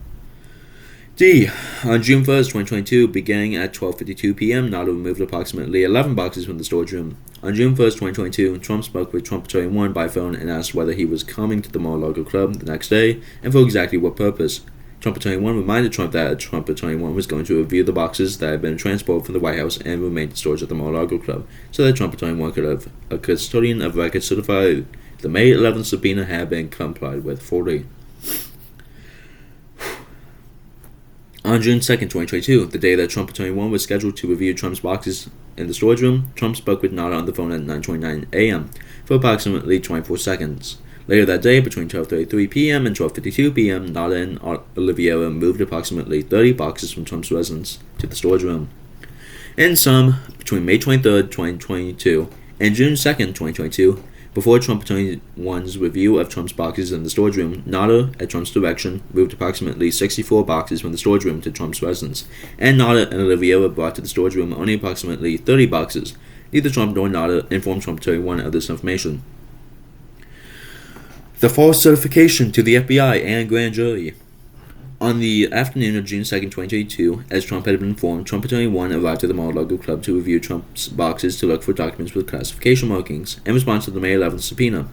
D. On June 1st, 2022, beginning at 12:52 p.m., Nada removed approximately 11 boxes from the storage room. On June 1st, 2022, Trump spoke with Trump Attorney 1 by phone and asked whether he was coming to the Mar-a-Lago Club the next day and for exactly what purpose. Trump Attorney 1 reminded Trump that Trump Attorney 1 was going to review the boxes that had been transported from the White House and remained in storage at the Mar-a-Lago Club so that Trump Attorney 1 could have a custodian of records certify the May 11th subpoena had been complied with fully. On June 2nd, 2022, the day that Trump Attorney 1 was scheduled to review Trump's boxes in the storage room, Trump spoke with Nada on the phone at 9:29 a.m. for approximately 24 seconds. Later that day, between 12:33 p.m. and 12:52 p.m., Nada and Oliveira moved approximately 30 boxes from Trump's residence to the storage room. In sum, between May 23rd, 2022 and June 2nd, 2022, before Trump Attorney 1's review of Trump's boxes in the storage room, Nada, at Trump's direction, moved approximately 64 boxes from the storage room to Trump's residence, and Nada and Oliveira brought to the storage room only approximately 30 boxes. Neither Trump nor Nada informed Trump Attorney 1 of this information. The false certification to the FBI and grand jury. On the afternoon of June 2nd, 2022, as Trump had been informed, Trump Attorney 1 arrived at the Mar-a-Lago Club to review Trump's boxes to look for documents with classification markings in response to the May 11th subpoena.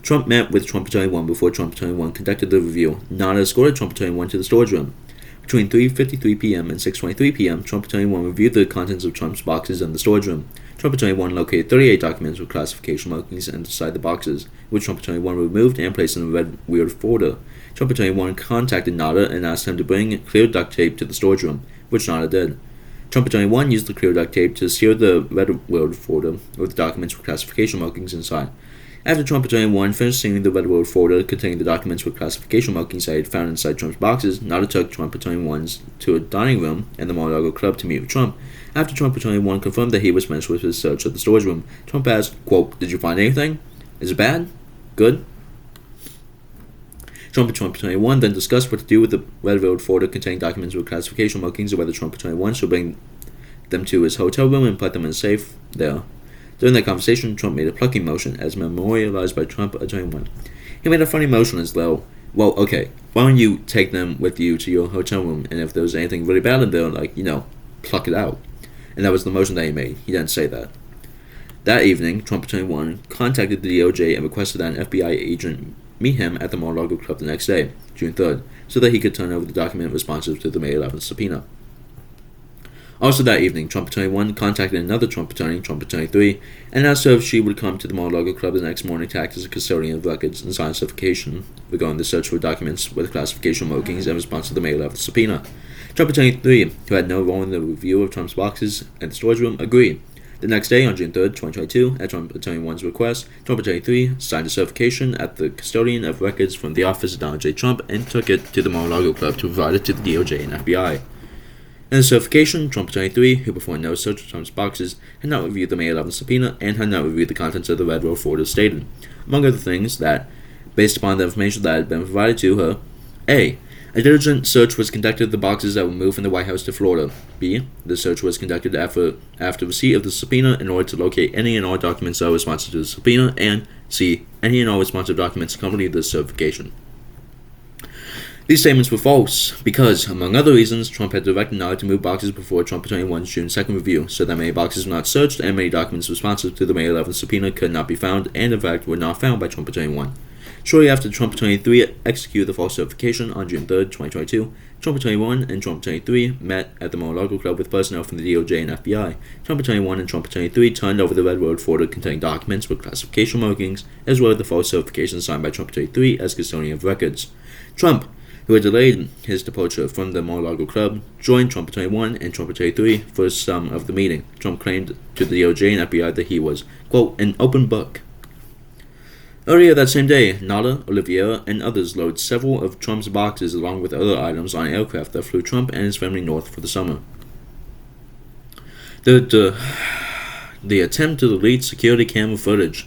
Trump met with Trump Attorney 1 before Trump Attorney 1 conducted the review. Nada escorted Trump Attorney 1 to the storage room. Between 3:53 p.m. and 6:23 p.m., Trump Attorney 1 reviewed the contents of Trump's boxes in the storage room. Trump Attorney 1 located 38 documents with classification markings inside the boxes, which Trump Attorney 1 removed and placed in a red weird folder. Trump Attorney 1 contacted Nada and asked him to bring clear duct tape to the storage room, which Nada did. Trump Attorney 1 used the clear duct tape to seal the red weird folder with the documents with classification markings inside. After Trump Attorney 1 finished sealing the red weird folder containing the documents with classification markings that he had found inside Trump's boxes, Nada took Trump Attorney 1 to a dining room in the Mar-a-Lago Club to meet with Trump. After Trump Attorney 1 confirmed that he was finished with his search of the storage room, Trump asked, quote, "Did you find anything? Is it bad? Good?" Trump and Trump Attorney 1 then discussed what to do with the red weird folder containing documents with classification markings and whether Trump Attorney 1 should bring them to his hotel room and put them in a safe there. During that conversation, Trump made a plucking motion as memorialized by Trump Attorney 1. He made a funny motion as though, well, okay, why don't you take them with you to your hotel room, and if there's anything really bad in there, pluck it out. And that was the motion that he made. He didn't say that. That evening, Trump Attorney 1 contacted the DOJ and requested that an FBI agent meet him at the Mar-a-Lago Club the next day, June 3rd, so that he could turn over the document responsive to the May 11th subpoena. Also that evening, Trump Attorney 1 contacted another Trump Attorney, Trump Attorney 3, and asked her if she would come to the Mar-a-Lago Club the next morning to act as a custodian of records and sign certification regarding the search for documents with classification markings in response to the May 11th subpoena. Trump Attorney 3, who had no role in the review of Trump's boxes at the storage room, agreed. The next day, on June 3rd, 2022, at Trump Attorney 1's request, Trump Attorney 3 signed a certification at the custodian of records from the office of Donald J. Trump and took it to the Mar-a-Lago Club to provide it to the DOJ and FBI. In the certification, Trump Attorney 3, who performed no search of Trump's boxes, had not reviewed the May 11th subpoena and had not reviewed the contents of the red weird folder, stated, among other things, that, based upon the information that had been provided to her, A. A diligent search was conducted of the boxes that were moved from the White House to Florida. B. The search was conducted after receipt of the subpoena in order to locate any and all documents that were responsive to the subpoena, and C. Any and all responsive documents accompanying the certification. These statements were false because, among other reasons, Trump had directed Nada to move boxes before Trump Attorney 1's June 2nd review, so that many boxes were not searched and many documents responsive to the May 11th subpoena could not be found, and in fact were not found by Trump Attorney 1. Shortly after Trump Attorney 3 executed the false certification on June 3rd, 2022, Trump Attorney 1 and Trump Attorney 3 met at the Mar-a-Lago Club with personnel from the DOJ and FBI. Trump Attorney 1 and Trump Attorney 3 turned over the red weird folder containing documents with classification markings, as well as the false certification signed by Trump Attorney 3 as custodian of records. Trump, who had delayed his departure from the Mar-a-Lago Club, joined Trump Attorney 1 and Trump Attorney 3 for some of the meeting. Trump claimed to the DOJ and FBI that he was, quote, an open book. Earlier that same day, Nada, Oliveira, and others loaded several of Trump's boxes along with other items on aircraft that flew Trump and his family north for the summer. The attempt to delete security camera footage.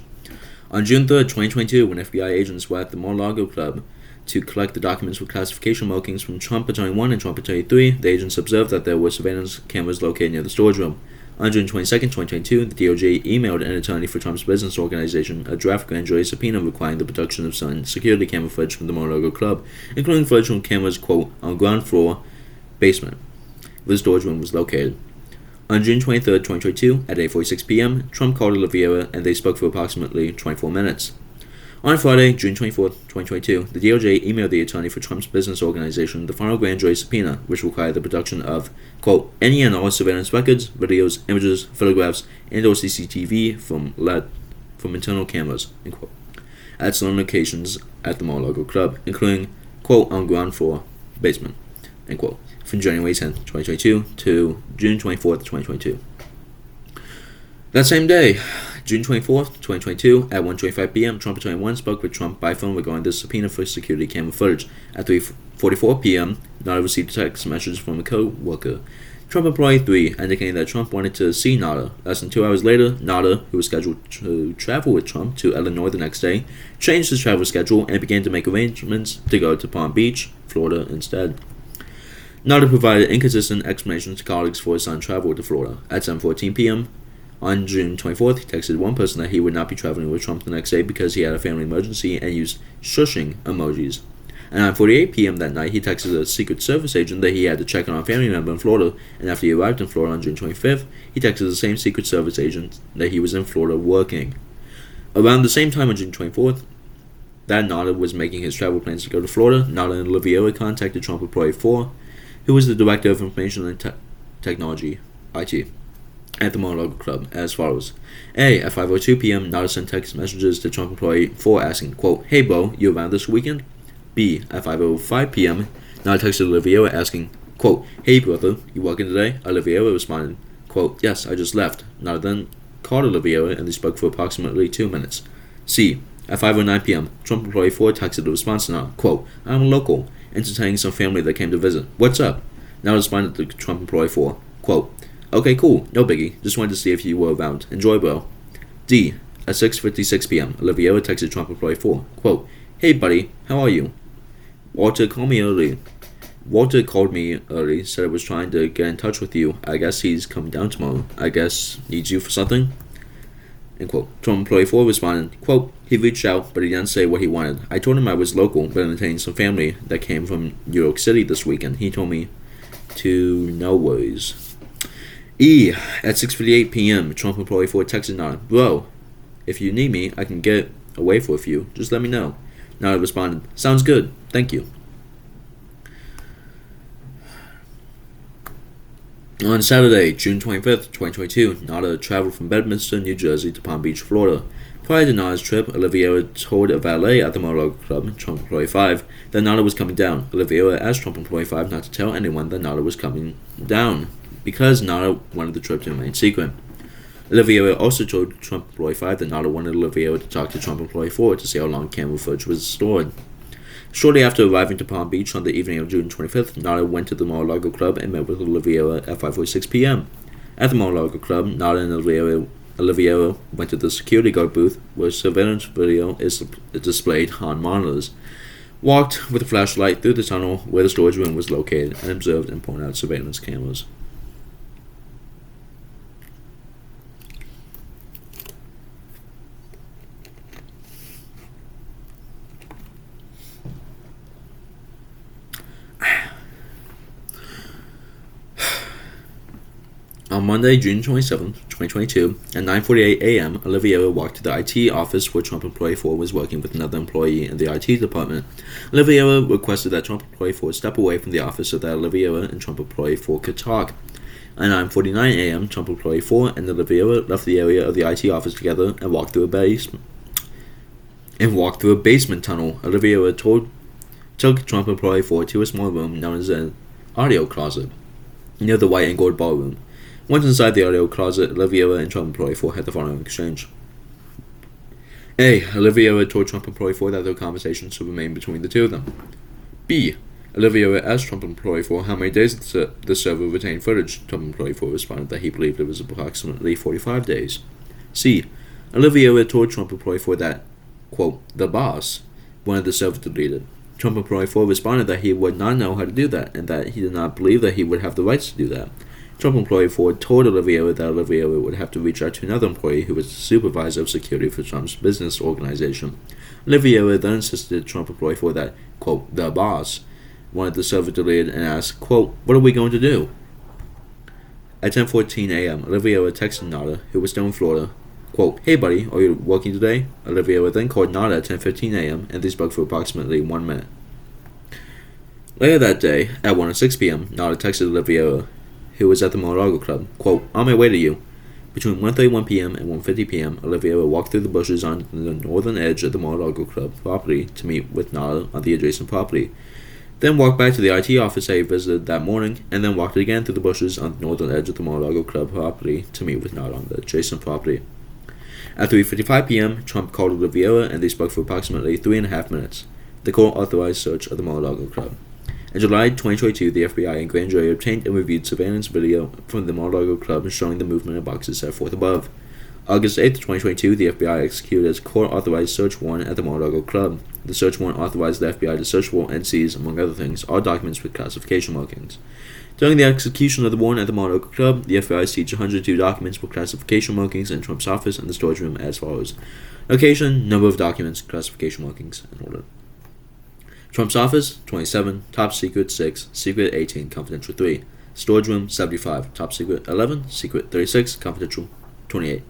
On June 3rd, 2022, when FBI agents were at the Mar-a-Lago Club to collect the documents with classification markings from Trump Attorney 1 and Trump Attorney 3, the agents observed that there were surveillance cameras located near the storage room. On June 22, 2022, the DOJ emailed an attorney for Trump's business organization a draft grand jury subpoena requiring the production of certain security camera footage from the Mar-a-Lago Club, including footage from cameras, quote, on ground floor, basement, where the storage room was located. On June 23, 2022, at 8:46 p.m., Trump called Oliveira and they spoke for approximately 24 minutes. On Friday, June 24, 2022, the DOJ emailed the attorney for Trump's business organization the final grand jury subpoena, which required the production of, quote, any and all surveillance records, videos, images, photographs, and or CCTV from internal cameras, end quote, at certain locations at the Mar-a-Lago Club, including, quote, on ground floor, basement, end quote, from January 10, 2022 to June 24, 2022. That same day, June 24, 2022, at 1:25 p.m., Trump Attorney 1 spoke with Trump by phone regarding the subpoena for security camera footage. At 3:44 p.m., Nada received a text message from a co-worker, Trump Employee 3, indicating that Trump wanted to see Nada. Less than 2 hours later, Nada, who was scheduled to travel with Trump to Illinois the next day, changed his travel schedule and began to make arrangements to go to Palm Beach, Florida instead. Nada provided inconsistent explanations to colleagues for his son's travel to Florida. At 7:14 p.m., on June 24th, he texted one person that he would not be traveling with Trump the next day because he had a family emergency and used shushing emojis. And at 9:48 p.m. that night, he texted a Secret Service agent that he had to check on a family member in Florida, and after he arrived in Florida on June 25th, he texted the same Secret Service agent that he was in Florida working. Around the same time on June 24th, that Nada was making his travel plans to go to Florida, Nada and Oliveira contacted Trump Employee 4, who was the Director of Information and Technology, IT, at the Mar-a-Lago Club, as follows. A. At 5:02 p.m., Nada sent text messages to Trump Employee 4 asking, quote, hey bro, you around this weekend? B. At 5:05 p.m., Nada texted Oliveira asking, quote, hey brother, you working today? Oliveira responded, quote, yes, I just left. Nada then called Oliveira and they spoke for approximately 2 minutes. C. At 5:09 p.m., Trump Employee 4 texted a response to Nada, quote, I'm local, entertaining some family that came to visit. What's up? Nada responded to Trump Employee 4, quote, okay, cool, no biggie, just wanted to see if you were around. Enjoy, bro. D. At 6:56 p.m., Oliveira texted Trump Employee 4, quote, hey buddy, how are you? Walter called me early, said I was trying to get in touch with you. I guess he's coming down tomorrow. I guess needs you for something? End quote. Trump Employee 4 responded, quote, he reached out, but he didn't say what he wanted. I told him I was local, but entertaining some family that came from New York City this weekend. He told me to no worries. E. At 6:58 p.m., Trump Employee 4 texted Nada, bro, if you need me, I can get away for a few. Just let me know. Nada responded, sounds good. Thank you. On Saturday, June 25th, 2022, Nada traveled from Bedminster, New Jersey to Palm Beach, Florida. Prior to Nada's trip, Oliveira told a valet at the Mar-a-Lago Club, Trump Employee 5, that Nada was coming down. Oliveira asked Trump Employee 5 not to tell anyone that Nada was coming down, because Nada wanted the trip to remain secret. Oliveira also told Trump Employee 5 that Nada wanted Oliveira to talk to Trump Employee 4 to see how long camera footage was stored. Shortly after arriving to Palm Beach on the evening of June 25th, Nada went to the Mar-a-Lago Club and met with Oliveira at 5:46 p.m. At the Mar-a-Lago Club, Nada and Oliveira went to the security guard booth where surveillance video is displayed on monitors, walked with a flashlight through the tunnel where the storage room was located, and observed and pointed out surveillance cameras. On Monday, June 27, 2022, at 9:48 a.m., Oliveira walked to the IT office where Trump Employee 4 was working with another employee in the IT department. Oliveira requested that Trump Employee 4 step away from the office so that Oliveira and Trump Employee 4 could talk. At 9:49 a.m., Trump Employee 4 and Oliveira left the area of the IT office together and walked through a basement tunnel. Oliveira took Trump Employee 4 to a small room known as an audio closet near the white and gold ballroom. Once inside the audio closet, Oliveira and Trump Employee 4 had the following exchange. A. Oliveira told Trump Employee 4 that their conversation should remain between the two of them. B. Oliveira asked Trump Employee 4 how many days the server retained footage. Trump Employee 4 responded that he believed it was approximately 45 days. C. Oliveira told Trump Employee 4 that, quote, the boss wanted the server deleted. Trump Employee 4 responded that he would not know how to do that, and that he did not believe that he would have the rights to do that. Trump Employee 4 told Oliveira that Oliveira would have to reach out to another employee who was the supervisor of security for Trump's business organization. Oliveira then insisted to Trump Employee 4 that, quote, the boss wanted the server deleted and asked, quote, "What are we going to do?" At 10:14 a.m., Oliveira texted Nada, who was still in Florida, quote, "Hey buddy, are you working today?" Oliveira then called Nada at 10:15 a.m. and they spoke for approximately 1 minute. Later that day, at 1:06 p.m., Nada texted Oliveira, who was at the Mar-a-Lago club, quote, "On my way to you." Between 1:31 p.m. and 1:50 p.m., Oliveira walked through the bushes on the northern edge of the Mar-a-Lago club property to meet with Nada on the adjacent property, then walked back to the IT office that he visited that morning, and then walked again through the bushes on the northern edge of the Mar-a-Lago club property to meet with Nada on the adjacent property. At 3:55 p.m., Trump called Oliveira and they spoke for approximately 3.5 minutes. The court authorized search of the Mar-a-Lago club. In July 2022, the FBI and grand jury obtained and reviewed surveillance video from the Mar-a-Lago club showing the movement of boxes set forth above. August 8, 2022, the FBI executed its court-authorized search warrant at the Mar-a-Lago club. The search warrant authorized the FBI to search for and seize, among other things, all documents with classification markings. During the execution of the warrant at the Mar-a-Lago club, the FBI seized 102 documents with classification markings in Trump's office and the storage room as follows: location, number of documents, classification markings, and order. Trump's office, 27, top secret 6, secret 18, confidential 3. Storage room, 75, top secret 11, secret 36, confidential 28.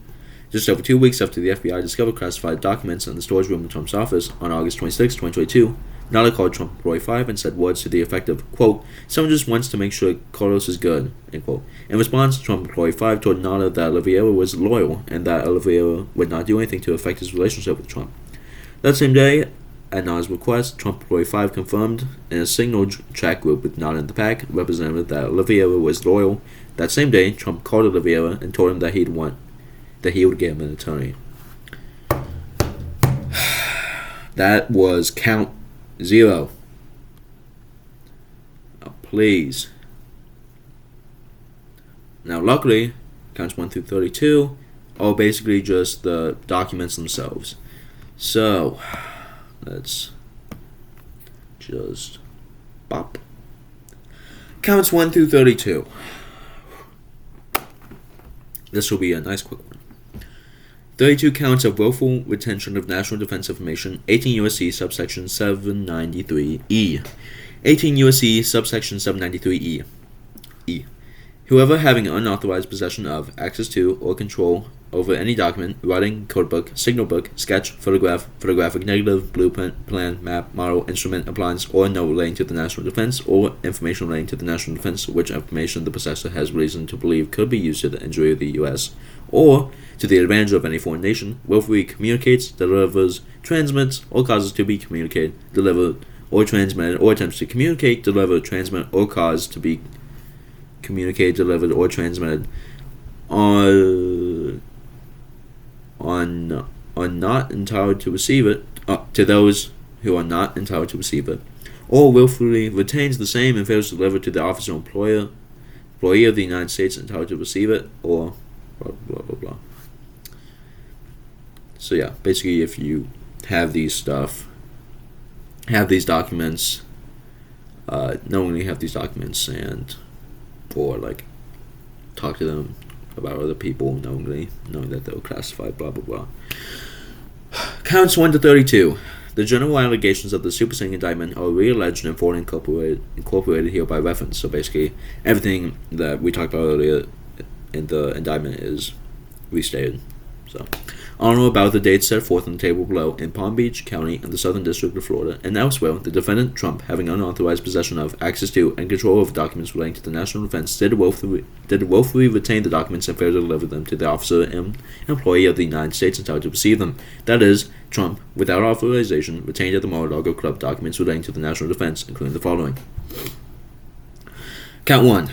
Just over 2 weeks after the FBI discovered classified documents in the storage room of Trump's office, on August 26, 2022, Nada called Trump Employee 5 and said words to the effect of, quote, "Someone just wants to make sure Carlos is good," end quote. In response, Trump Employee 5 told Nada that Oliveira was loyal and that Oliveira would not do anything to affect his relationship with Trump. That same day, at Nada's request, Trump Employee 5 confirmed in a signal chat group with Nada in the pack represented that Oliveira was loyal. That same day, Trump called Oliveira and told him that he would get him an attorney. That was count 0. Now, please. Now, luckily, counts 1 through 32 are basically just the documents themselves. So, let's just bop. Counts 1 through 32. This will be a nice quick one. 32 counts of willful retention of national defense information, 18 U.S.C. subsection 793E. 18 U.S.C. subsection 793E. E. Whoever having unauthorized possession of, access to, or control over any document, writing, codebook, signal book, sketch, photograph, photographic negative, blueprint, plan, map, model, instrument, appliance, or note relating to the national defense, or information relating to the national defense, which information the possessor has reason to believe could be used to the injury of the U.S., or to the advantage of any foreign nation, willfully communicates, delivers, transmits, or causes to be communicated, delivered, or transmitted, or attempts to communicate, deliver, transmit, or cause to be communicated, delivered, or transmitted are not entitled to receive it, to those who are not entitled to receive it, or willfully retains the same and fails to deliver to the officer or employee of the United States entitled to receive it, or blah blah blah blah. So yeah, basically, if you have these documents, knowingly have these documents, and or like talk to them about other people knowingly, knowing that they're classified, blah blah blah. Counts 1 to 32. The general allegations of the superseding indictment are re-alleged and fully incorporated here by reference. So basically, everything that we talked about earlier in the indictment is restated. So, on or about the dates set forth on the table below, in Palm Beach County and the Southern District of Florida, and elsewhere, the defendant, Trump, having unauthorized possession of, access to, and control of documents relating to the national defense, did willfully retain the documents and failed to deliver them to the officer and employee of the United States entitled to receive them. That is, Trump, without authorization, retained at the Mar-a-Lago Club documents relating to the national defense, including the following. Count 1.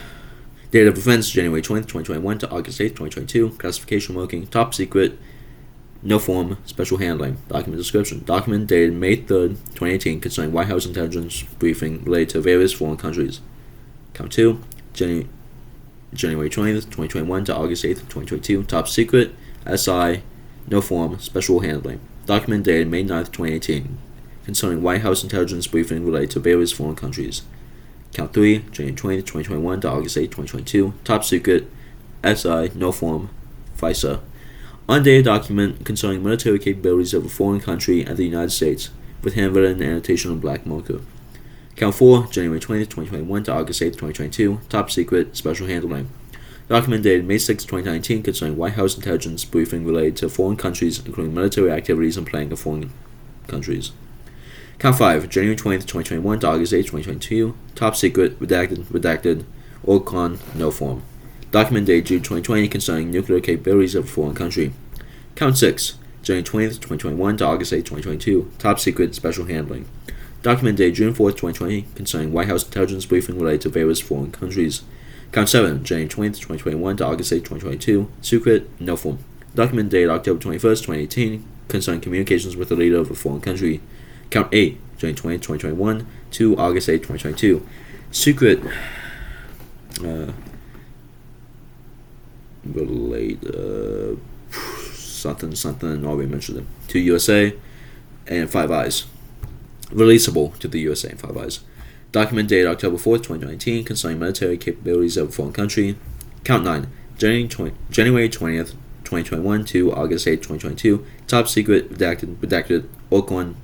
Date of offense, January 20th, 2021 to August 8th, 2022. Classification marking, top secret, no form, special handling. Document description. Document dated May 3rd, 2018 concerning White House intelligence briefing related to various foreign countries. Count 2. January 20th, 2021 to August 8th, 2022. Top secret, SI, no form, special handling. Document dated May 9th, 2018 concerning White House intelligence briefing related to various foreign countries. Count 3, January 20th, 2021 to August 8th, 2022. Top secret, SI, no form, FISA. Undated document concerning military capabilities of a foreign country and the United States, with handwritten annotation on black marker. Count 4, January 20th, 2021 to August 8th, 2022, top secret, special handling. Document dated May 6, 2019, concerning White House intelligence briefing related to foreign countries, including military activities and planning of foreign countries. Count 5, January 20th, 2021 to August 8th, 2022, top secret, redacted, or con, no form. Document dated June 2020, concerning nuclear capabilities of a foreign country. Count 6, January 20th, 2021 to August 8th, 2022, top secret, special handling. Document dated June 4th, 2020, concerning White House intelligence briefing related to various foreign countries. Count 7, January 20th, 2021 to August 8th, 2022, secret, no form. Document dated October 21st, 2018, concerning communications with the leader of a foreign country. Count 8, January 20th, 2021 to August 8th, 2022, secret, something, already mentioned it, to USA and Five Eyes. Releasable to the USA and Five Eyes. Document dated October 4th, 2019, concerning military capabilities of a foreign country. Count 9, January 20th, 2021 to August 8th, 2022, top secret, redacted, OCON,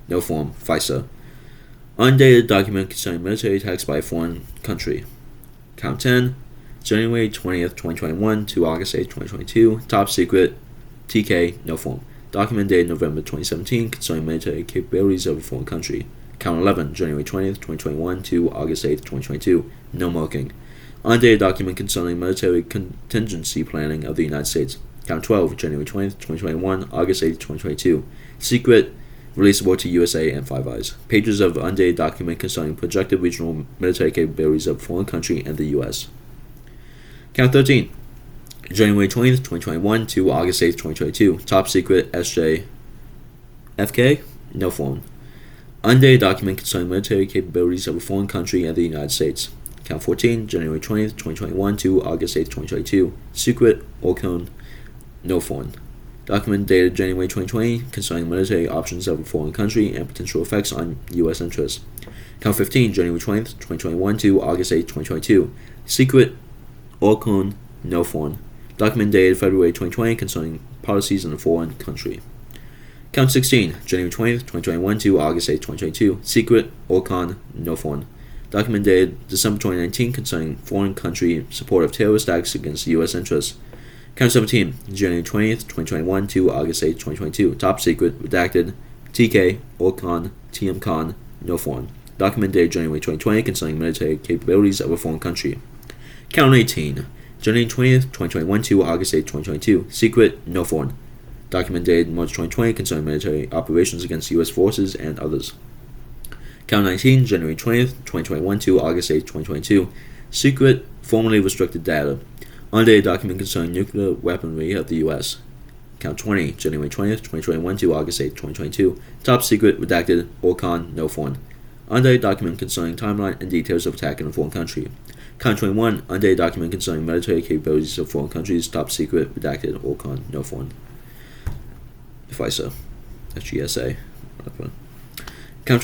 no form, FISA. Undated document concerning military attacks by a foreign country. Count 10, January 20th, 2021 to August 8th, 2022, top secret, TK, no form. Document dated November 2017, concerning military capabilities of a foreign country. Count 11, January 20th, 2021 to August 8th, 2022, no marking. Undated document concerning military contingency planning of the United States. Count 12, January 20th, 2021, August 8th, 2022, secret, releasable to USA and Five Eyes. Pages of undated document concerning projected regional military capabilities of a foreign country and the U.S. Count 13, January 20th, 2021 to August 8th, 2022, top secret, SJFK, no form. Undated document concerning military capabilities of a foreign country and the United States. Count 14, January 20th, 2021 to August 8th, 2022, secret, OCON, no form. Document dated January 2020 concerning military options of a foreign country and potential effects on U.S. interests. Count 15, January 20th, 2021 to August 8th, 2022, secret, OCON, no form. Document dated February 2020 concerning policies in a foreign country. Count 16, January 20th, 2021 to August 8th, 2022, secret, OCON, no form. Document dated December 2019 concerning foreign country support of terrorist acts against U.S. interests. Count 17, January 20th, 2021 to August 8th, 2022, top secret, redacted, TK, OCON, TMCON, no form. Document dated January 2020 concerning military capabilities of a foreign country. Count 18, January 20th, 2021 to August 8th, 2022, secret, no form. Document dated March 2020 concerning military operations against U.S. forces and others. Count 19, January 20th, 2021 to August 8th, 2022, secret, formerly restricted data. Undated document concerning nuclear weaponry of the U.S. Count 20, January 20th, 2021 to August 8th, 2022, top secret, redacted, OCON, no form. Undated document concerning timeline and details of attack in a foreign country. Count 21, undated document concerning military capabilities of foreign countries, top secret, redacted, OCON, no form. FISA, SGSA, whatever. Count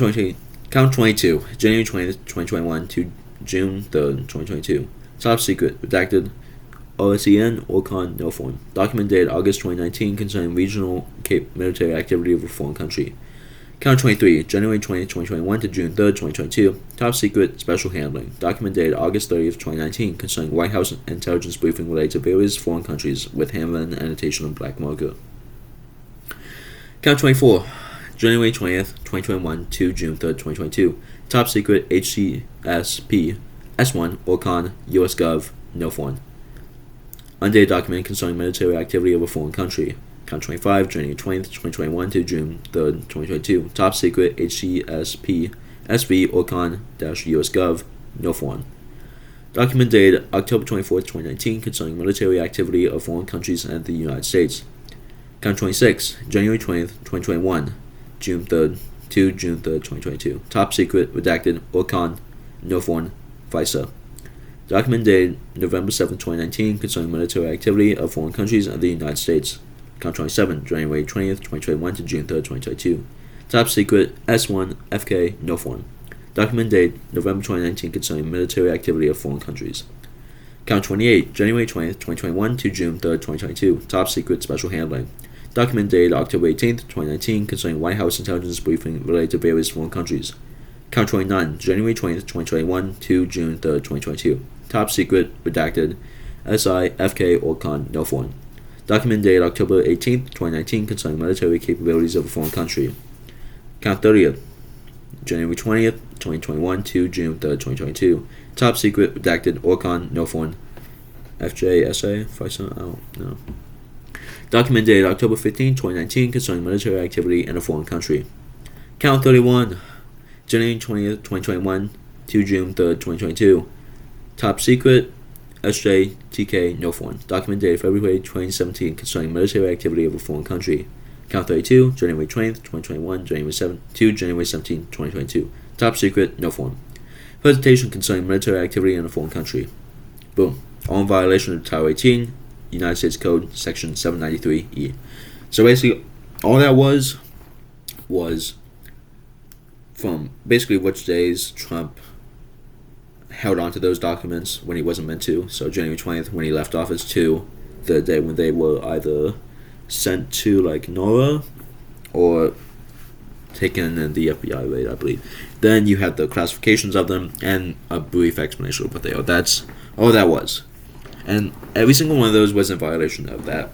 22, January 20th, 2021 to June 3rd, 2022, top secret, redacted, OSEN, OCON, no form. Document dated August 2019 concerning regional military activity of a foreign country. Count 23, January 20th, 2021 to June 3rd, 2022, top secret, special handling. Document dated August 30th, 2019 concerning White House intelligence briefing related to various foreign countries with handwritten annotation in black marker. Count 24, January 20th, 2021 to June 3rd, 2022, top secret, HCSP, S1, OCON, US Gov, no form. Undated document concerning military activity of a foreign country. Count 25, January 20th, 2021 to June 3rd, 2022, top secret, HCSP, SV, OCON-US Gov, no form. Document dated October 24th, 2019 concerning military activity of foreign countries and the United States. Count 26, January 20th, 2021, June 3rd to June 3rd, 2022, top secret, redacted, OCON, no form, FISA. Document dated November 7th, 2019 concerning military activity of foreign countries and the United States. Count 27, January 20th, 2021 to June 3rd, 2022. Top secret, S1, FK, no form. Document dated November 2019 concerning military activity of foreign countries. Count 28, January 20th, 2021 to June 3rd, 2022. Top secret, special handling. Document dated October 18th, 2019 concerning White House intelligence briefing related to various foreign countries. Count 29, January 20th, 2021 to June 3rd, 2022. Top secret, redacted, SI, FK, or CON, no foreign. Document dated October 18th, 2019 concerning military capabilities of a foreign country. Count 30th, January 20th, 2021 to June 3rd, 2022. Top secret, redacted, or CON, no foreign. FJ, SA, FISA, I don't know. Document dated October 15, 2019 concerning military activity in a foreign country. Count 31, January 20th, 2021 to June 3rd, 2022. Top secret, SJ, TK, no foreign. Document dated February 2017 concerning military activity of a foreign country. Count 32, January 20th, 2021, January 7th to January 17th, 2022. Top secret, no foreign. Presentation concerning military activity in a foreign country. Boom. All in violation of Title 18, United States Code, Section 793E. So basically, all that was from basically which days Trump held on to those documents when he wasn't meant to. So January 20th when he left office to the day when they were either sent to like NORA or taken in the FBI raid, I believe. Then you had the classifications of them and a brief explanation of what they are. That's all that was. And every single one of those was in violation of that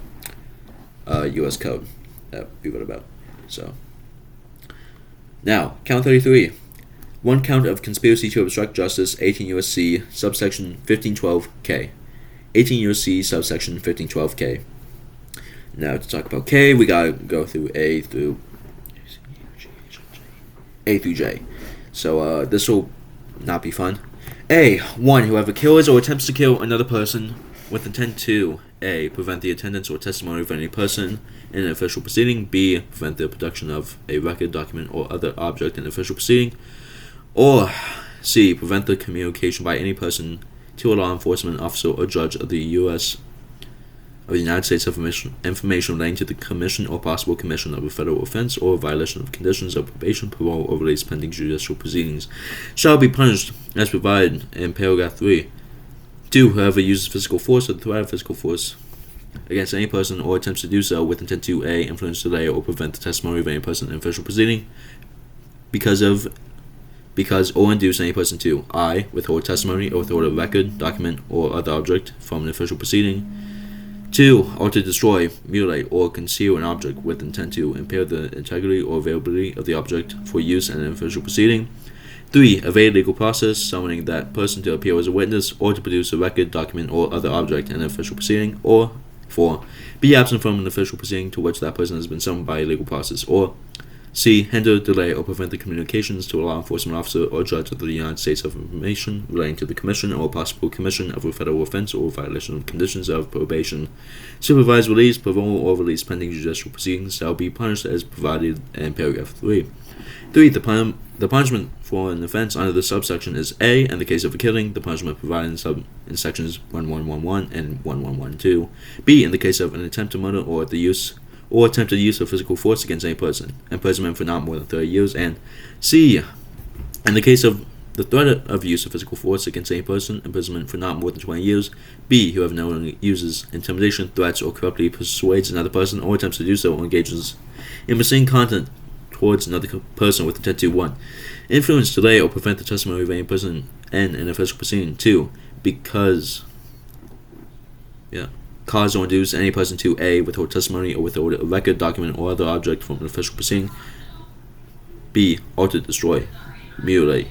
U.S. code that we wrote about. So now, count 33. One count of conspiracy to obstruct justice, 18 U.S.C. subsection 1512K. 18 U.S.C. subsection 1512K. Now, to talk about K, we gotta go through A through J. So, this will not be fun. A. 1. Whoever kills or attempts to kill another person with intent to A. Prevent the attendance or testimony of any person in an official proceeding. B. Prevent the production of a record, document, or other object in an official proceeding. Or C. Prevent the communication by any person to a law enforcement officer or judge of the United States information relating to the commission or possible commission of a federal offense or violation of conditions of probation, parole, or release pending judicial proceedings shall be punished as provided in paragraph 3. 2. Whoever uses physical force or the threat of physical force against any person or attempts to do so with intent to A. Influence, delay, or prevent the testimony of any person in an official proceeding because or induce any person to I. Withhold testimony or withhold a record, document, or other object from an official proceeding. 2. Alter, destroy, mutilate, or conceal an object with intent to impair the integrity or availability of the object for use in an official proceeding. 3. Evade legal process, summoning that person to appear as a witness or to produce a record, document, or other object in an official proceeding. Or 4. Be absent from an official proceeding to which that person has been summoned by a legal process. Or C. Hinder, delay, or prevent the communications to a law enforcement officer or judge of the United States of information relating to the commission or possible commission of a federal offense or violation of conditions of probation, supervised release, parole, or release pending judicial proceedings shall be punished as provided in paragraph 3. 3. The punishment for an offense under this subsection is A. In the case of a killing, the punishment provided in sections 1111 and 1112. B. In the case of an attempt to murder or attempted use of physical force against any person, imprisonment for not more than 30 years, and C. In the case of the threat of use of physical force against any person, imprisonment for not more than 20 years. B. Whoever knowingly uses intimidation, threats, or corruptly persuades another person or attempts to do so or engages in misleading content towards another person with intent to 1. Influence, delay, or prevent the testimony of any person in an official proceeding. 2. Cause or induce any person to A. Withhold testimony or withhold a record, document, or other object from an official proceeding. B. Alter, destroy, mutilate,